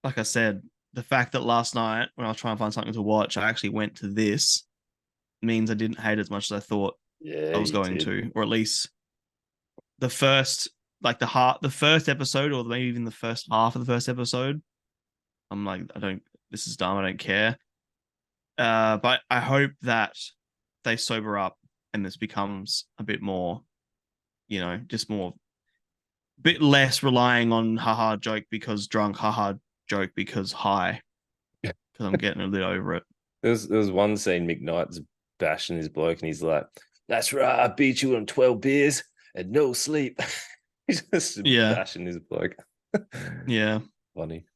like I said, the fact that last night when I was trying to find something to watch, I actually went to this means I didn't hate it as much as I thought I was going to, or at least the first, like the first episode, or maybe even the first half of the first episode. I'm like, this is dumb. I don't care. But I hope that they sober up and this becomes a bit more, you know, just more, bit less relying on haha joke because drunk, haha joke because high. Because I'm getting a bit over it. There was one scene, McKnight's bashing his bloke, and he's like, "That's right, I beat you on 12 beers and no sleep." He's just bashing his bloke. Yeah, funny.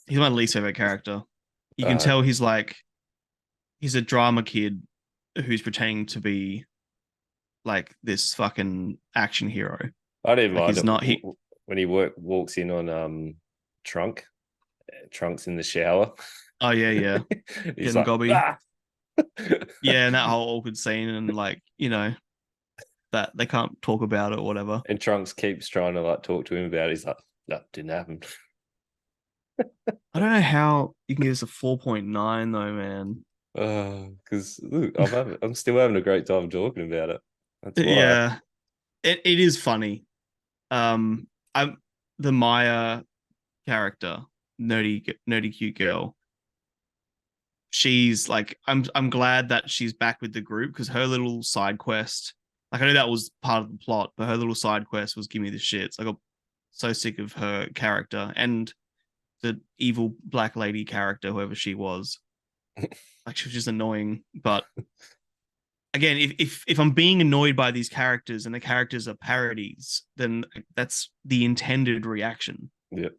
He's my least favorite character. You can tell he's a drama kid who's pretending to be like this fucking action hero. I didn't mind he's it. Not when he walks in on Trunk Trunks in the shower. Oh yeah, yeah. He's Getting like, gobby. ah! Yeah, and that whole awkward scene, and like, that they can't talk about it or whatever. And Trunks keeps trying to like talk to him about it. He's like, that didn't happen. I don't know how you can give this a 4.9 though, man. Because look, I'm still having a great time talking about it. That's why. Yeah, it is funny. I'm the Maya character, nerdy cute girl. She's like, I'm glad that she's back with the group because her little side quest, like I know that was part of the plot, but her little side quest was give me the shits. I got so sick of her character and the evil black lady character, whoever she was. Like she was just annoying. But again, if I'm being annoyed by these characters and the characters are parodies, then that's the intended reaction. Yep.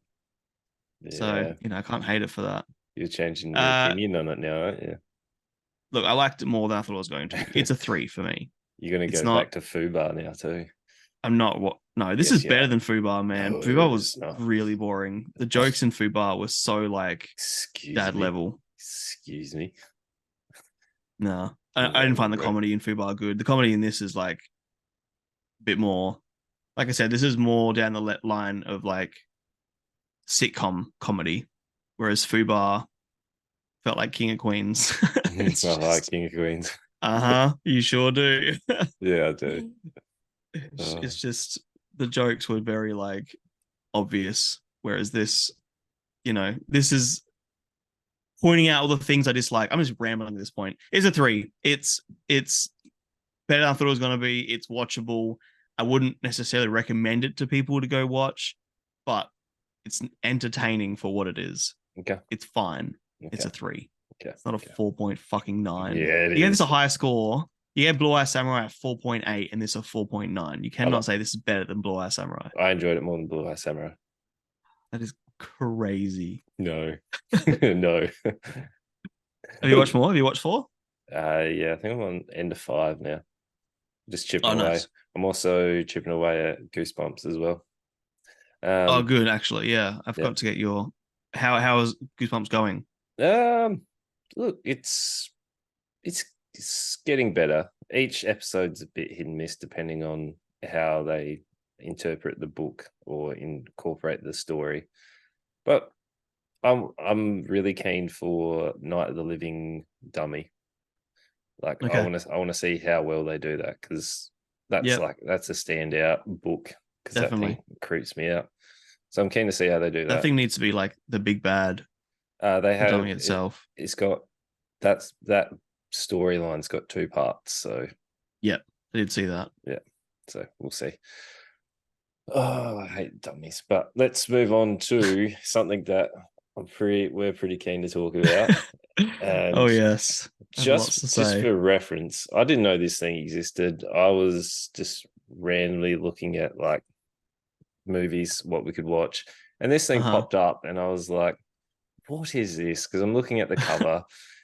So, Yeah. I can't hate it for that. You're changing your Uh opinion on it now, aren't you? Look, I liked it more than I thought I was going to. It's a 3 for me. You're gonna It's go not back to Fubar now too. I'm not what no, this Yes, is you better are. than Fubar, man. No, Fubar it's was not. really boring. The jokes in Fubar were so like Excuse dad me. level. Excuse me. No. I didn't find the No. comedy in Fubar good. The comedy in this is like a bit more, like I said, this is more down the line of like sitcom comedy, whereas Fubar felt like King of Queens. It's I like just, King of Queens. you sure do. Yeah, I do. It's just the jokes were very like obvious, whereas this is pointing out all the things I dislike. I'm just rambling at this point. It's a 3. It's better than I thought it was going to be. It's watchable. I wouldn't necessarily recommend it to people to go watch, but it's entertaining for what it is. Okay. It's fine. Okay. It's a 3. Okay. It's not a 4.9. Yeah, it you gave is. this a high score. You gave Blue Eye Samurai at 4.8 and this a 4.9. You cannot say this is better than Blue Eye Samurai. I enjoyed it more than Blue Eye Samurai. That is crazy. No. No. Have you watched more? Have you watched 4? Yeah, I think I'm on end of 5 now. Just chipping away. Nice. I'm also chipping away at Goosebumps as well. Good, actually. Yeah. I've got to get your how is Goosebumps going? Look, it's getting better. Each episode's a bit hit and miss depending on how they interpret the book or incorporate the story. But I'm really keen for Night of the Living Dummy. Like Okay. I want to see how well they do that because that's a standout book because that thing creeps me out. So I'm keen to see how they do that. That thing needs to be like the big bad. They have dummy itself. It's got that storyline's got 2 parts. So yep, I did see that. Yeah, so we'll see. Oh, I hate dummies. But let's move on to something that we're pretty keen to talk about. And oh yes, just for reference, I didn't know this thing existed. I was just randomly looking at like movies, what we could watch, and this thing popped up, and I was like, "What is this?" Because I'm looking at the cover,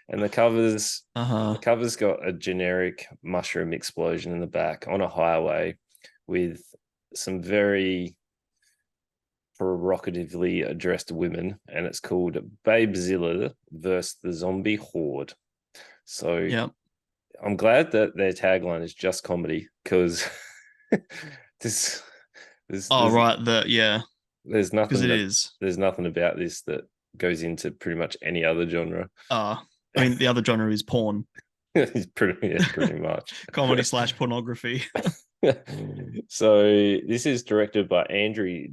and the cover's got a generic mushroom explosion in the back on a highway with some very provocatively addressed women, and it's called Babeziila versus the Zombie Horde. So yep. I'm glad that their tagline is just comedy because there's there's nothing there's nothing about this that goes into pretty much any other genre. I mean the other genre is porn. pretty much comedy / pornography. So this is directed by Andrew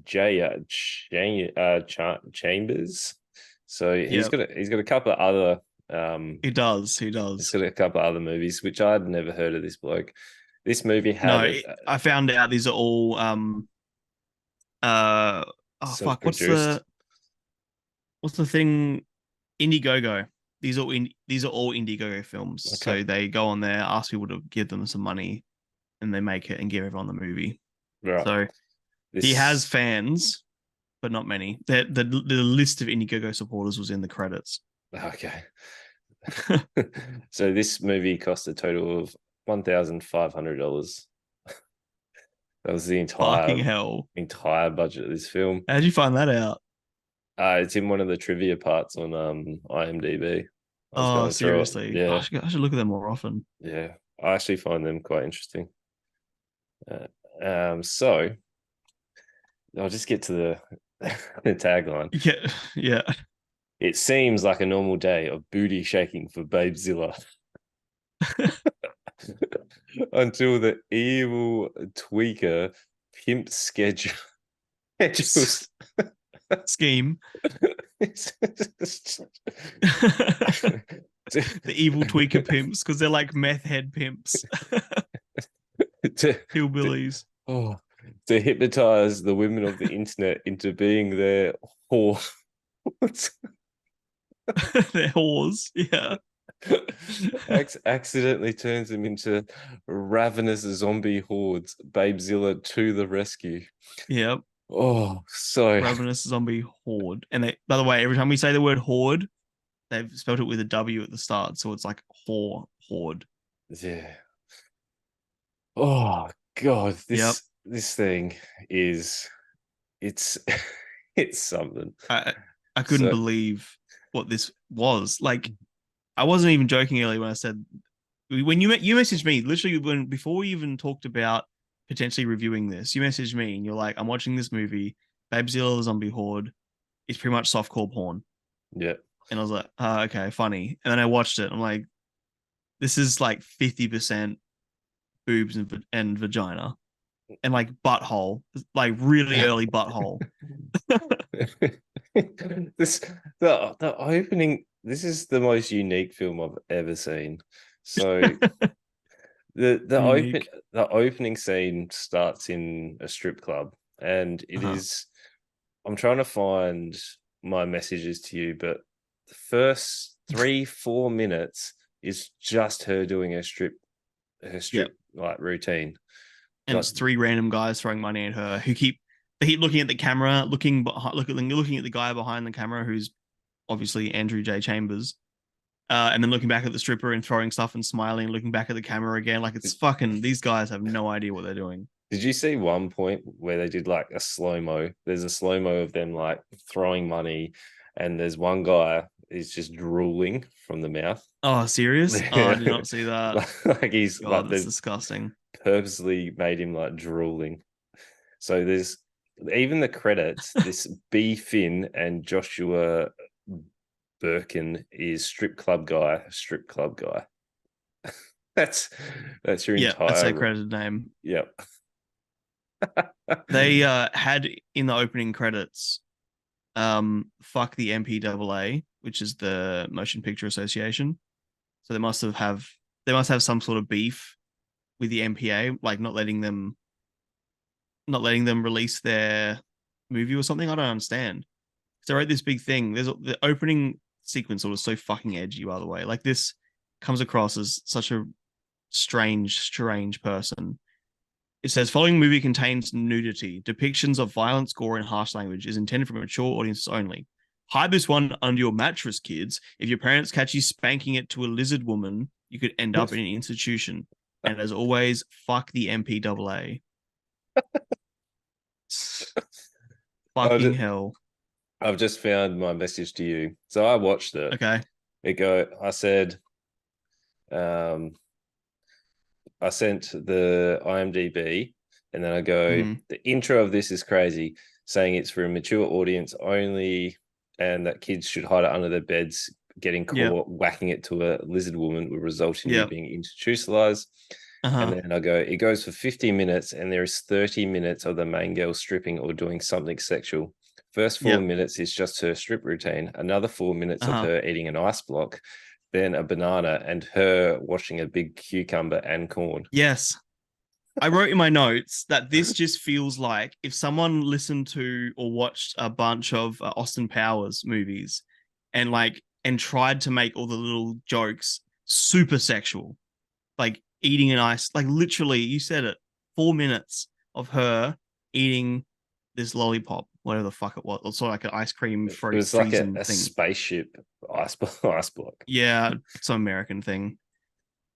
Chambers. So he's got a couple of other he does he's got a couple of other movies which I'd never heard of this bloke. This movie had I found out these are all what's the thing? Indiegogo. These are all Indiegogo films. Okay. So they go on there, ask people to give them some money, and they make it and give everyone the movie. Right. So he has fans, but not many. The list of Indiegogo supporters was in the credits. Okay. So this movie cost a total of $1,500. That was the entire budget of this film. How'd you find that out? It's in one of the trivia parts on IMDb. I was Oh, going through it. seriously. Oh, Yeah, I should look at them more often. yeah. I actually find them quite interesting. So I'll just get to the the tagline. Yeah, yeah. It seems like a normal day of booty shaking for Babeziila until the evil tweaker pimp schedule schedules. Scheme. The evil tweaker pimps, because they're like meth head pimps. to, to, Hillbillies. oh, to hypnotize the women of the internet into being their whore. They're whores. Yeah. Accidentally turns them into ravenous zombie hordes. Babeziila to the rescue. Yep. Oh, so Ravenous zombie horde. And they, by the way, every time we say the word horde, they've spelled it with a W at the start, so it's like horde. yeah. Oh God, Yep. this thing is it's it's something. I couldn't So believe what this was. Like, I wasn't even joking earlier when I said when you messaged me literally when before we even talked about potentially reviewing this. You messaged me and you're like, I'm watching this movie, Babeziila the Zombie Horde. It's pretty much softcore porn. yeah. And I was like, oh, okay, funny. And then I watched it. I'm like, this is like 50% boobs and vagina and like butthole, like really early butthole. this the opening. This is the most unique film I've ever seen. So Unique. the opening scene starts in a strip club, and it Uh-huh. is. I'm trying to find my messages to you, but the first 3-4 minutes is just her doing her Yep. strip like routine. And Like it's three random guys throwing money at her who keep they keep looking at the camera, looking at the guy behind the camera who's obviously Andrew J. Chambers. And then looking back at the stripper and throwing stuff and smiling, looking back at the camera again. Like it's fucking these guys have no idea what they're doing. did you see one point where they did like a slow mo? There's a slow mo of them like throwing money, and there's one guy is just drooling from the mouth. Oh, serious? Oh, I did not see that. Like he's God, like that's they've disgusting. purposely made him like drooling. So there's even the credits. This B Finn and Joshua Birkin is strip club guy. That's that's your Yeah, that's their entire. credited name. Yep. They had in the opening credits, fuck the MPAA, which is the Motion Picture Association. So they must have some sort of beef with the MPA, like not letting them release their movie or something. I don't understand. So I wrote this big thing. There's the opening sequence was so fucking edgy, by the way. Like this comes across as such a strange person. It says following movie contains nudity. Depictions of violence, gore, and harsh language is intended for mature audiences only. Hide this one under your mattress, kids. If your parents catch you spanking it to a lizard woman, you could end up in an institution. And as always, fuck the MPAA. Fucking hell. I've just found my message to you. So I watched it. Okay. I said, um, I sent the IMDb, and then I go, Mm-hmm. the intro of this is crazy, saying it's for a mature audience only, and that kids should hide it under their beds. Getting Yep. caught whacking it to a lizard woman will result in you Yep. being institutionalized. And Uh-huh. then I go, it goes for 50 minutes, and there is 30 minutes of the main girl stripping or doing something sexual. First four Yep. minutes is just her strip routine. Another 4 minutes of Uh-huh. her eating an ice block, then a banana, and her washing a big cucumber and corn. Yes. I wrote in my notes that this just feels like if someone listened to or watched a bunch of Austin Powers movies and tried to make all the little jokes super sexual, like eating an ice, like literally, you said it, 4 minutes of her eating this lollipop, whatever the fuck it was. It's sort of like an ice cream It was like freezing a thing. spaceship ice block. Yeah, some American thing.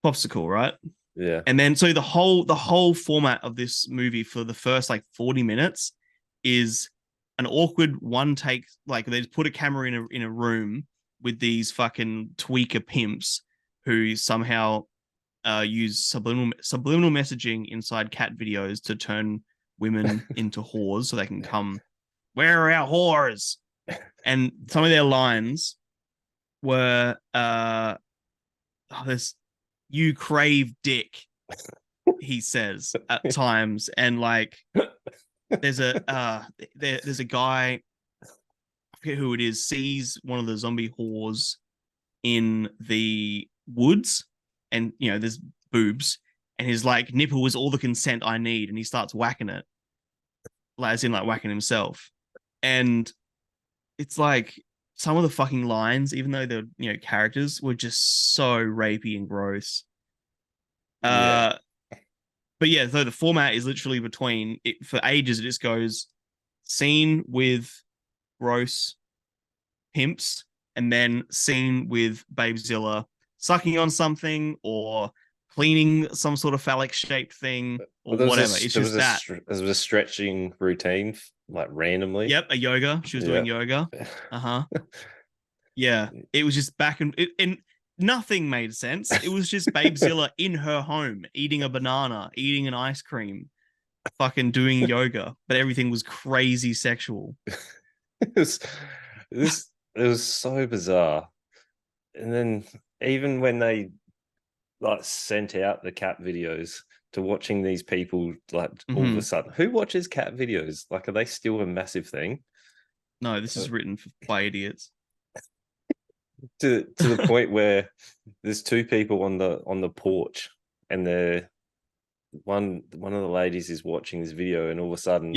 Popsicle, right? Yeah. And then so the whole format of this movie for the first like 40 minutes is an awkward one take, like they just put a camera in a room with these fucking tweaker pimps who somehow use subliminal messaging inside cat videos to turn women into whores so they can come. Where are our whores? And some of their lines were this you crave dick, he says at times, and like there's a guy, I forget who it is, sees one of the zombie whores in the woods, and there's boobs, and his like nipple was all the consent I need, and he starts whacking it, like as in like whacking himself. And it's like some of the fucking lines, even though they're characters, were just so rapey and gross. Yeah. But yeah, so the format is literally between it for ages. It just goes scene with gross pimps, and then scene with Babeziila sucking on something or cleaning some sort of phallic shaped thing or whatever. It's just that. There was a stretching routine, like randomly. Yep, a yoga. She was doing yoga. Yeah, it was just back and nothing made sense. It was just Babeziila in her home eating a banana, eating an ice cream, fucking doing yoga, but everything was crazy sexual. It was so bizarre. And then even when they like sent out the cat videos to watching these people, like all of a sudden, who watches cat videos? Like, are they still a massive thing? No, this is written by idiots. To the point where there's two people on the porch, and they're one of the ladies is watching this video, and all of a sudden,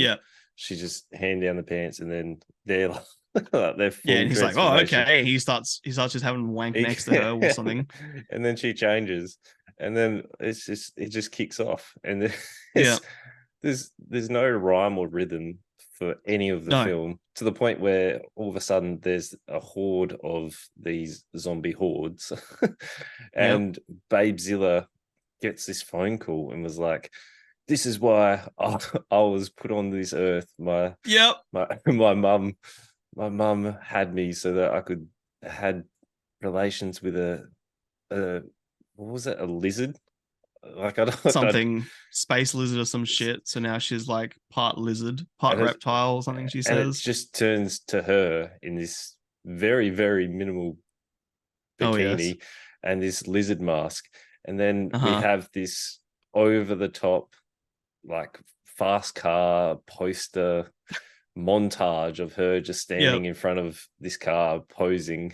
she just hand down the pants, and then they're like, they're full. Yeah, and he's like, "Oh, okay." He starts just having wank next to her or something, and then she changes, and then it just kicks off, and there's no rhyme or rhythm for any of the film, to the point where all of a sudden there's a horde of these zombie hordes, and Babeziila gets this phone call and was like, "This is why I was put on this earth. My mum had me so that I could had relations with a what was it, a lizard? Like something space lizard or some shit. So now she's like part lizard, part reptile or something, she says. And it just turns to her in this very, very minimal bikini and this lizard mask. And then we have this over the top, like fast car poster montage of her just standing in front of this car posing.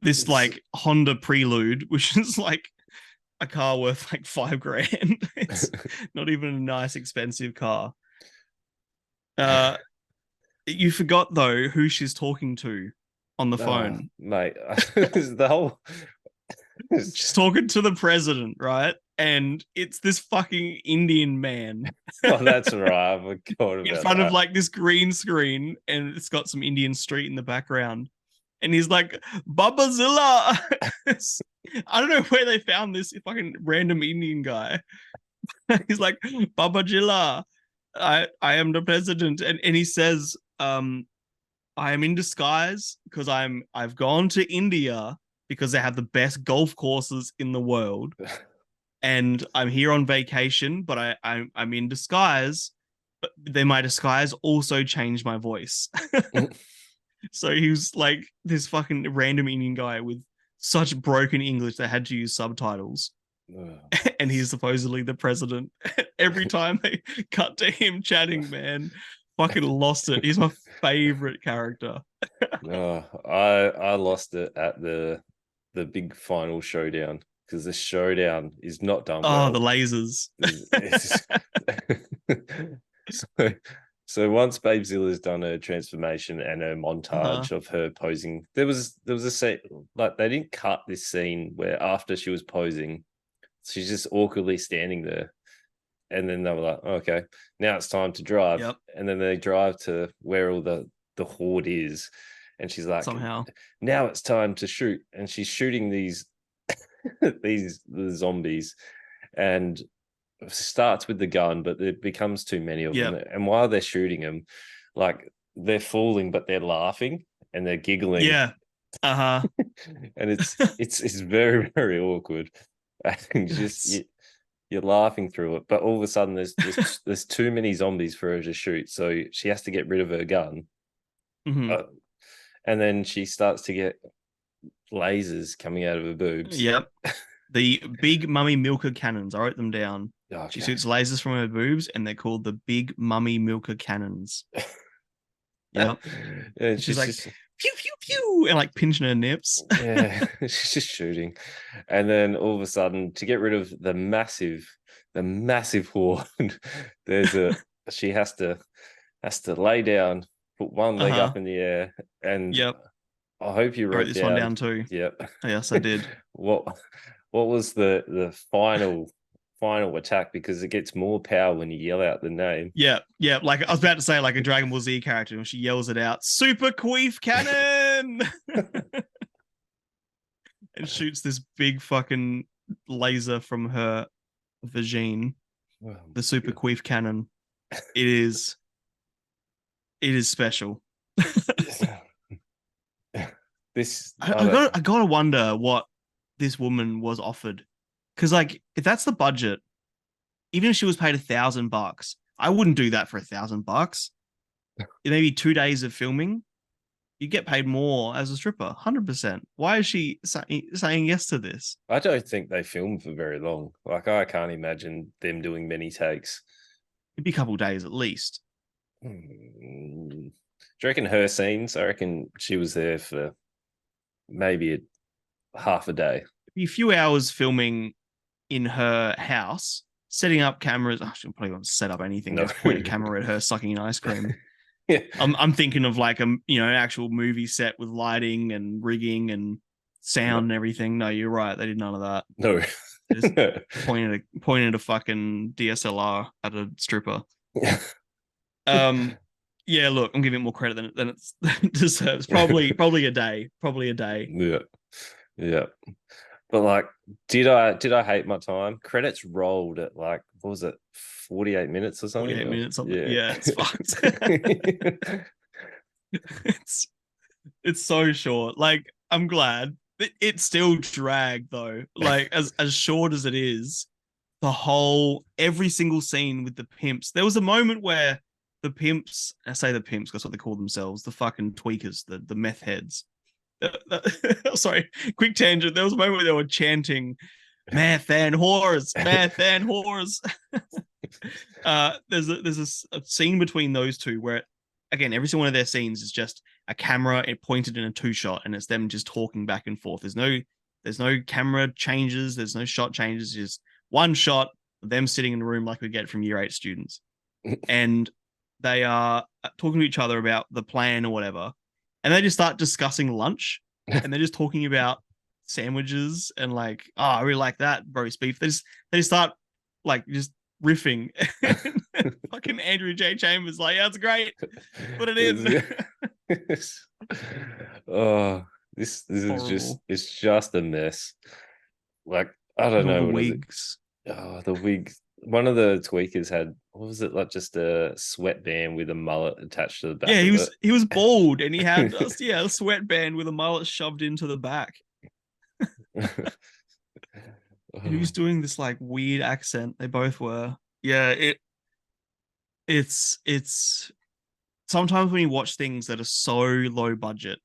This like Honda Prelude, which is like a car worth like $5,000. It's not even a nice, expensive car. You forgot though who she's talking to on the phone, mate. The whole she's talking to the president, right? And it's this fucking Indian man. Oh, that's right. I forgot about in front of like this green screen, and it's got some Indian street in the background. And he's like, Babeziila. I don't know where they found this fucking random Indian guy. He's like, Babeziila, I am the president. And he says, I am in disguise because I've gone to India because they have the best golf courses in the world. And I'm here on vacation, but I'm in disguise. But then my disguise also changed my voice. So he was like this fucking random Indian guy with such broken English they had to use subtitles. And he's supposedly the president. Every time they cut to him chatting, man, fucking lost it. He's my favorite character. I lost it at the big final showdown, because the showdown is not done well. The lasers. So once Babeziila's done her transformation and her montage of her posing, there was a scene, like they didn't cut this scene where after she was posing, she's just awkwardly standing there, and then they were like, okay, now it's time to drive. And then they drive to where all the horde is, and she's like, somehow now it's time to shoot, and she's shooting these the zombies, and starts with the gun, but it becomes too many of them. Yep. And while they're shooting them, like they're falling, but they're laughing and they're giggling. Yeah. Uh-huh. And it's very, very awkward. And just you're laughing through it, but all of a sudden there's too many zombies for her to shoot, so she has to get rid of her gun. Mm-hmm. And then she starts to get lasers coming out of her boobs. Yep. The big mummy milker cannons. I wrote them down. Okay. She shoots lasers from her boobs, and they're called the big mummy milker cannons. Yep. And she's like, pew, pew, pew, and like pinching her nips. Yeah, she's just shooting. And then all of a sudden, to get rid of the massive horde, she has to lay down, put one leg up in the air, and yep. I hope you wrote this one down too. Yep. Yes, I did. What was the final attack, because it gets more power when you yell out the name. Yeah, yeah. Like I was about to say, like a Dragon Ball Z character, when she yells it out, Super Queef Cannon, and shoots this big fucking laser from her vagine. The Super Queef Cannon. It is special. I gotta wonder what this woman was offered, because like if that's the budget, even if she was paid $1,000, I wouldn't do that for $1,000. Maybe 2 days of filming, you get paid more as a stripper, 100%. Why is she saying yes to this? I don't think they filmed for very long. Like, I can't imagine them doing many takes. It'd be a couple of days at least. Do you reckon her scenes? I reckon she was there for maybe half a day. A few hours filming in her house, setting up cameras. Oh, she probably won't set up anything. No. Just point a camera at her sucking an ice cream. Yeah. I'm thinking of like an actual movie set with lighting and rigging and sound and everything. No, you're right. They did none of that. No. They just pointed a fucking DSLR at a stripper. Yeah, look, I'm giving it more credit than it deserves. Probably a day. Yeah. Yeah. But like, did I hate my time? Credits rolled at like, what was it, 48 minutes or something? 48 minutes. Yeah, it's fucked. it's so short. Like, I'm glad. It still dragged though. Like, as short as it is, every single scene with the pimps. There was a moment where the pimps, I say the pimps, that's what they call themselves, the fucking tweakers, the meth heads. Sorry, quick tangent. There was a moment where they were chanting meth and whores, meth and whores. There's a scene between those two where, again, every single one of their scenes is just a camera pointed in a 2-shot, and it's them just talking back and forth. There's no camera changes, there's no shot changes, just one shot of them sitting in the room like we get from year 8 students. And they are talking to each other about the plan or whatever. And they just start discussing lunch, and they're just talking about sandwiches and like, oh, I really like that roast beef. They just start like just riffing. Fucking Andrew J. Chambers like, yeah, that's great. Put it in. Oh, this is just a mess. Like, I don't know. The wigs. Oh, the wigs. One of the tweakers had, what was it, like just a sweatband with a mullet attached to the back. Yeah, he was bald, and he had a sweatband with a mullet shoved into the back. And he was doing this like weird accent. They both were. Yeah, it's sometimes when you watch things that are so low budget,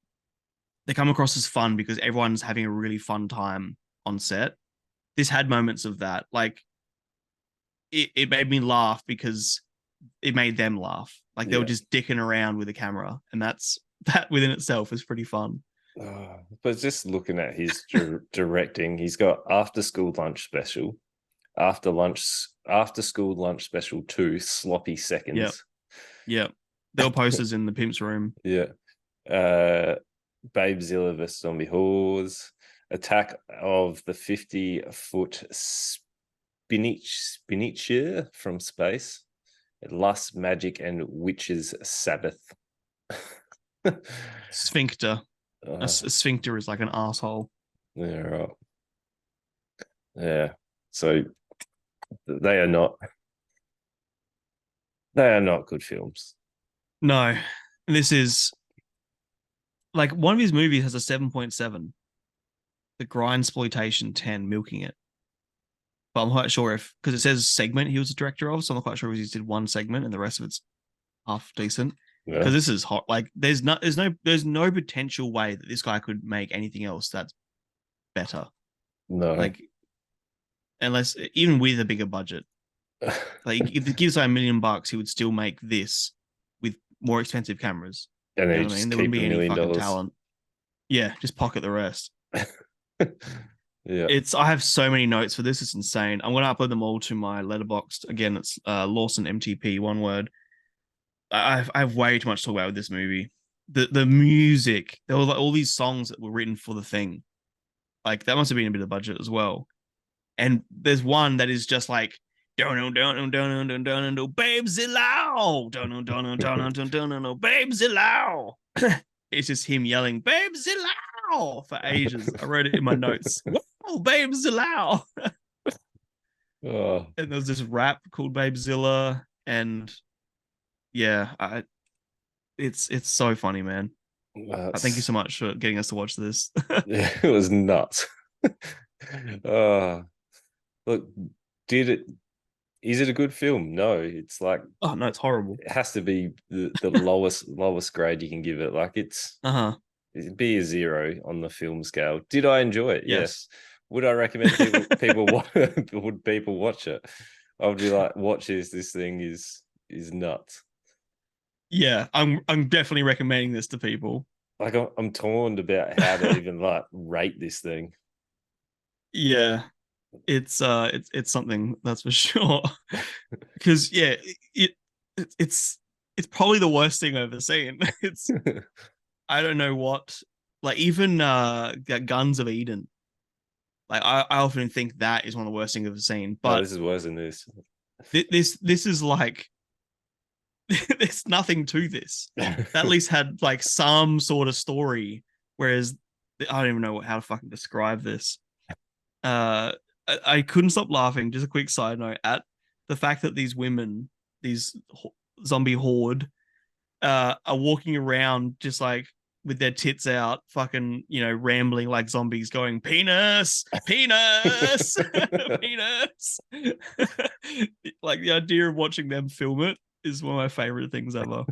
they come across as fun because everyone's having a really fun time on set. This had moments of that. Like, it made me laugh because it made them laugh. Like, they were just dicking around with the camera, and that within itself is pretty fun. But just looking at his directing, he's got after school lunch special, after school lunch special 2, sloppy seconds. Yep. There were posters in the pimp's room. Yeah. Babeziila vs Zombie Whores, Attack of the 50-foot Spinnicher from space, Lust, Magic, and Witches Sabbath. Sphincter. A sphincter is like an asshole. Yeah, right. Yeah. So They are not. They are not good films. No, this is like one of his movies has a 7.7. The Grindsploitation 10, milking it. But I'm quite sure if because it says segment he was a director of, so I'm not quite sure if he did one segment and the rest of it's half decent. Yeah. Because this is hot. Like there's no potential way that this guy could make anything else that's better. No. Like unless even with a bigger budget. Like if it gives like $1 million, he would still make this with more expensive cameras. And You then know you what I mean? just There wouldn't keep be any fucking $1 million. talent. Yeah, just pocket the rest. Yeah. I have so many notes for this. It's insane. I'm gonna upload them all to my letterboxd. Again, it's Lawson MTP, one word. I have way too much to talk about with this movie. The music, there were like all these songs that were written for the thing. Like that must have been a bit of budget as well. And there's one that is just like Babeziila, Babeziila. It's just him yelling Babeziila for ages. I wrote it in my notes. Whoa, Babeziila. Oh, And there's this rap called Babeziila, and yeah, it's so funny, man. Thank you so much for getting us to watch this. yeah, it was nuts. Look, did it? Is it a good film? No, it's like Oh no, it's horrible. it has to be the lowest grade you can give it. Like Uh-huh. it'd be a 0 on the film scale. Did I enjoy it? Yes. Yes. Would I recommend people would people watch it? I would be like, watch this. This thing is nuts. Yeah, I'm definitely recommending this to people. Like I'm torn about how to even like rate this thing. Yeah, it's something that's for sure. Because yeah, it's it's probably the worst thing I've ever seen. It's I don't know what like even Guns of Eden. Like I often think that is one of the worst things I've ever seen. No, But this is worse than this. this is like there's nothing to this. That at least had like some sort of story. Whereas I don't even know how to fucking describe this. I couldn't stop laughing. Just a quick side note at the fact that these women, these zombie horde, are walking around just like with their tits out, fucking, rambling like zombies, going penis, penis, penis. Like the idea of watching them film it is one of my favorite things ever.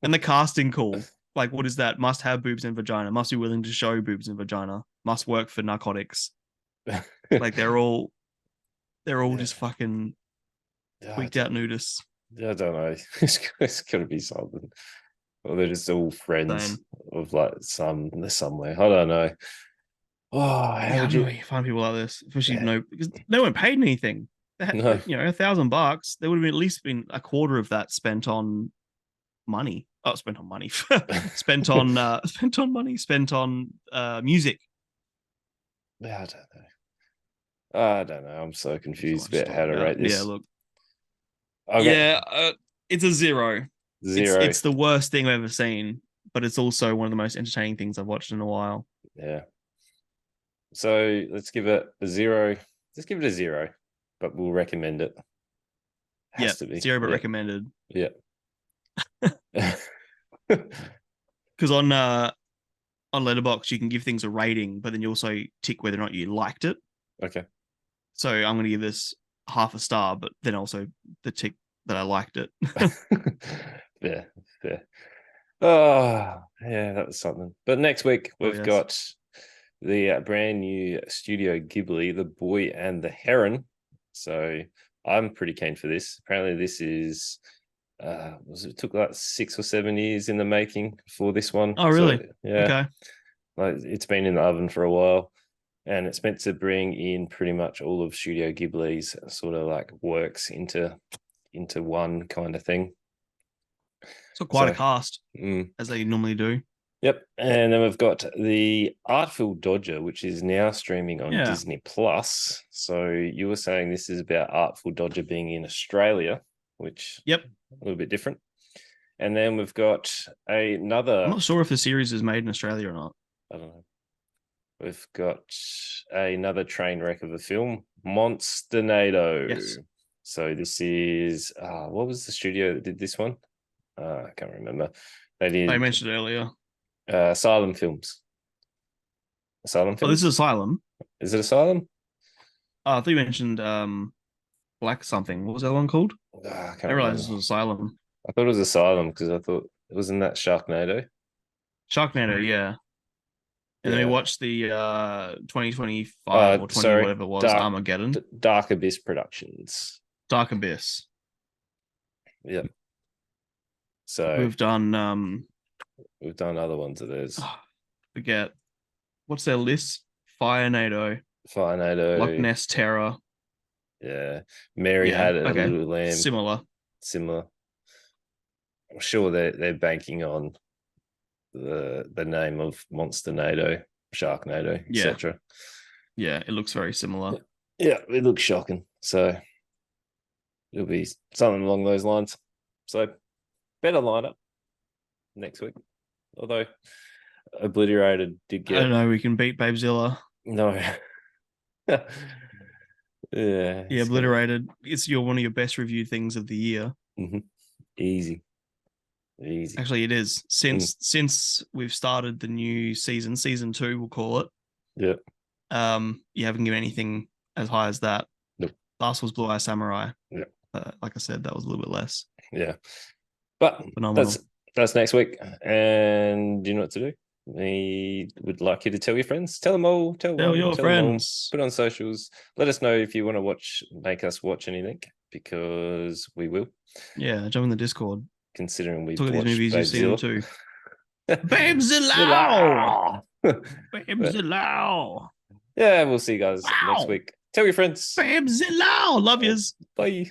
And the casting call, like, what is that? Must have boobs and vagina. Must be willing to show boobs and vagina. Must work for narcotics. Like they're all just fucking tweaked out nudists. I don't know. It's got to be something. Or they're just all friends Same. of like somewhere. I don't know. Oh, how would you? You find people like this, especially Yeah. because they weren't paid anything. They had, No. $1,000. There would have been at least been a quarter of that spent on money. Oh, spent on money. spent on spent on money. Spent on music. Yeah, I don't know. I don't know. I'm so confused about how to rate this. Yeah, look. Okay. Yeah, it's a 0. 0. It's the worst thing I've ever seen, but it's also one of the most entertaining things I've watched in a while. Yeah. So let's give it a 0. Let's give it a 0, but we'll recommend it. Has to be 0, but recommended. Yeah. Because on Letterboxd you can give things a rating, but then you also tick whether or not you liked it. Okay. So I'm going to give this half a star, but then also the tick that I liked it. Yeah. Oh, yeah, that was something. But next week we've got the brand new Studio Ghibli, The Boy and the Heron. So I'm pretty keen for this. Apparently this is it took like 6 or 7 years in the making for this one. Oh, really? So, yeah. Okay. Like it's been in the oven for a while. And it's meant to bring in pretty much all of Studio Ghibli's sort of like works into one kind of thing. So quite a cast, mm. as they normally do. Yep. And then we've got the Artful Dodger, which is now streaming on Disney Plus. So you were saying this is about Artful Dodger being in Australia, which a little bit different. And then we've got another. I'm not sure if the series is made in Australia or not. I don't know. We've got another train wreck of a film, Monsterado. Yes. So this is what was the studio that did this one? I can't remember. They did. I mentioned earlier. Asylum Films. Asylum Oh, Films. this is Asylum. Is it Asylum? I thought you mentioned Black something. What was that one called? I I can't realized remember. this was Asylum. I thought it was Asylum because I thought it wasn't that Sharknado. Sharknado, yeah. And then we Yeah. watched the 2025 or 20 Sorry, whatever it was, Armageddon. Dark Abyss Productions. Dark Abyss. Yeah. So We've done other ones of theirs. Forget what's their list? Firenado, Loch Firenado. Ness Terror. Yeah. Mary had a okay. little lamb. Similar. I'm sure they're banking on the name of Monsternado, Sharknado, etc. Yeah, it looks very similar. Yeah, it looks shocking. So it'll be something along those lines. So better lineup next week. Although Obliterated did get. I don't know. We can beat Babeziila. No. Yeah. Yeah, Obliterated. It's one of your best reviewed things of the year. Mm-hmm. Easy. Actually, it is. Since we've started the new season 2, we'll call it. Yeah. You haven't given anything as high as that. Nope. Last was Blue Eye Samurai. Yeah. Like I said, that was a little bit less. Yeah. But phenomenal. That's next week. And you know what to do. We would like you to tell your friends. Tell them all. Tell your friends. Put on socials. Let us know if you want to make us watch anything, because we will. Yeah, jump in the Discord. Considering we've watched these movies you've seen too. Babeziila! Babeziila! Yeah, we'll see you guys next week. Tell your friends. Babeziila! Love yous. Bye.